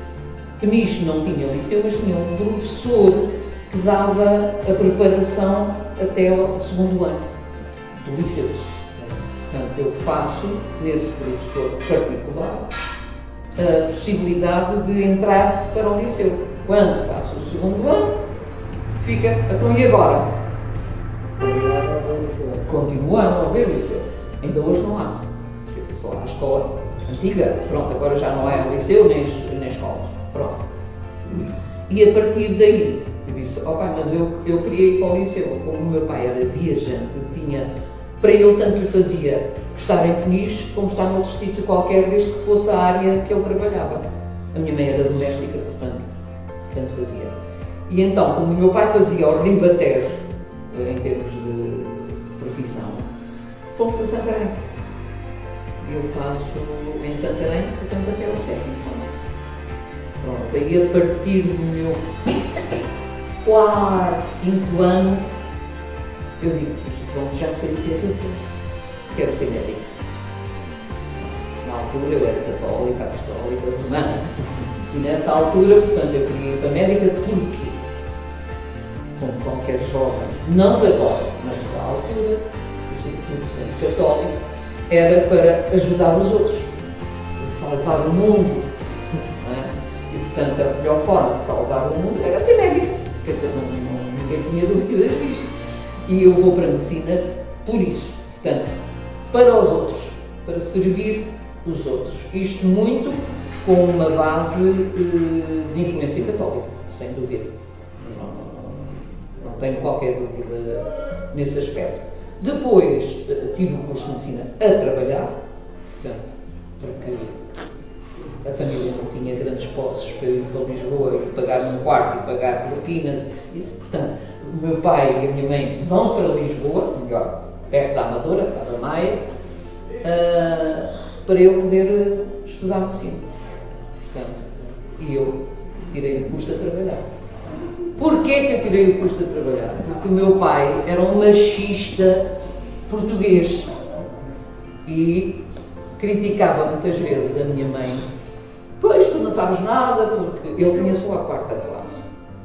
Peniche não tinha liceu, mas tinha um professor que dava a preparação até ao segundo ano do liceu. Portanto, eu faço, nesse professor particular, a possibilidade de entrar para o liceu. Quando faço o segundo ano, fica, então e agora? Continua a não haver liceu. Ainda hoje não há. Quer dizer, só há a escola antiga. Pronto, agora já não é liceu nem escolas. Pronto. E a partir daí, eu disse, pai, mas eu queria ir para o liceu. Como o meu pai era viajante, para ele tanto lhe fazia estar em Peniche como estar noutro sítio qualquer, desde que fosse a área que ele trabalhava. A minha mãe era doméstica, portanto, tanto fazia. E então, como o meu pai fazia ao Ribatejo, em termos de profissão, fomos para Santarém. Eu faço em Santarém, portanto, até ao 7º ano. Pronto, aí a partir do meu 4º, 5º ano, eu digo, pronto, já sei o que é que eu quero ser médica. Na altura eu era católica, apostólica, romana. E nessa altura, portanto, eu queria ir para médica porque, como qualquer jovem, não de agora, mas da altura, sendo católico, era para ajudar os outros, salvar o mundo. Não é? E, portanto, a melhor forma de salvar o mundo era ser médico. Quer dizer, ninguém tinha dúvidas disto. E eu vou para a medicina por isso. Portanto, para os outros, para servir os outros. Isto muito com uma base de influência católica, sem dúvida. Não tenho qualquer dúvida nesse aspecto. Depois tive o curso de medicina a trabalhar, portanto, porque a família não tinha grandes posses para ir para Lisboa e pagar um quarto e pagar propinas. Isso, portanto, o meu pai e a minha mãe vão para Lisboa, melhor, perto da Amadora, para a Maia, para eu poder estudar medicina. Portanto, e eu tirei o curso a trabalhar. Porquê que eu tirei o curso a trabalhar? Porque o meu pai era um machista português e criticava muitas vezes a minha mãe. Pois, tu não sabes nada, porque ele tinha só a 4ª classe,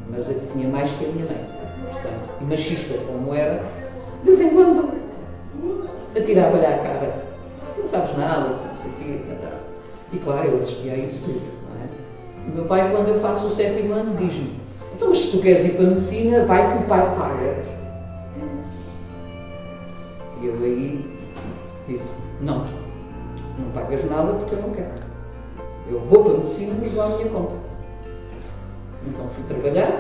mas ele tinha mais que a minha mãe. Portanto, e machista como era, de vez em quando atirava-lhe à cara. Tu não sabes nada, não sei o quê. E claro, eu assistia a isso tudo. Não é? O meu pai, quando eu faço o 7º ano, diz-me: então, mas se tu queres ir para a medicina, vai que o pai paga-te. E eu aí disse: não pagas nada porque eu não quero. Eu vou para a medicina, mas dou à minha conta. Então fui trabalhar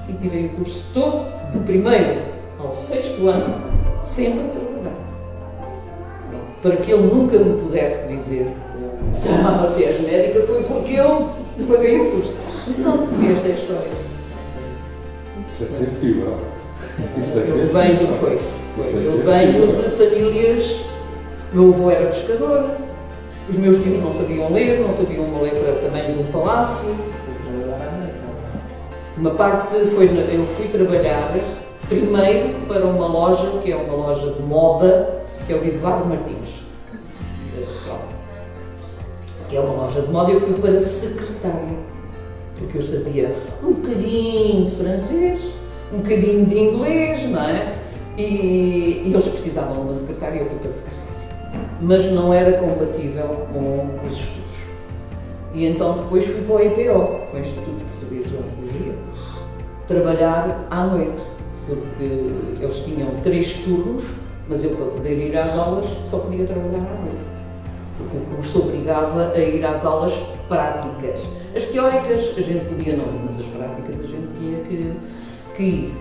e tirei o curso todo, do 1º ao 6º ano, sempre a trabalhar. Para que ele nunca me pudesse dizer: você és médica, foi porque eu paguei o curso. Pronto, e esta é a história. Isso é que é fibra. Isso é que é Eu fibra. venho, Isso é que eu é venho fibra. de famílias. Meu avô era pescador, os meus tios não sabiam ler, não sabiam uma letra também de um palácio. Uma parte foi, eu fui trabalhar primeiro para uma loja, que é uma loja de moda, que é o Eduardo Martins. Que é uma loja de moda, eu fui para secretária, porque eu sabia um bocadinho de francês, um bocadinho de inglês, não é? E eles precisavam de uma secretária e eu fui para secretária. Mas não era compatível com os estudos. E então depois fui para o IPO, para o Instituto Português de Oncologia, trabalhar à noite, porque eles tinham 3 turnos, mas eu para poder ir às aulas só podia trabalhar à noite. Porque o curso obrigava a ir às aulas práticas. As teóricas a gente podia não ir, mas as práticas a gente tinha que ir.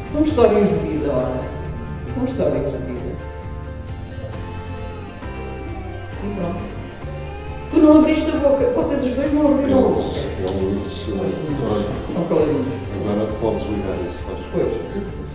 São histórias de vida, olha. São histórias de vida. E pronto. Tu não abriste a boca, vocês os dois não abriram a boca. Eles, São caladinhos. agora podes ligar isso, faz favor. Pois.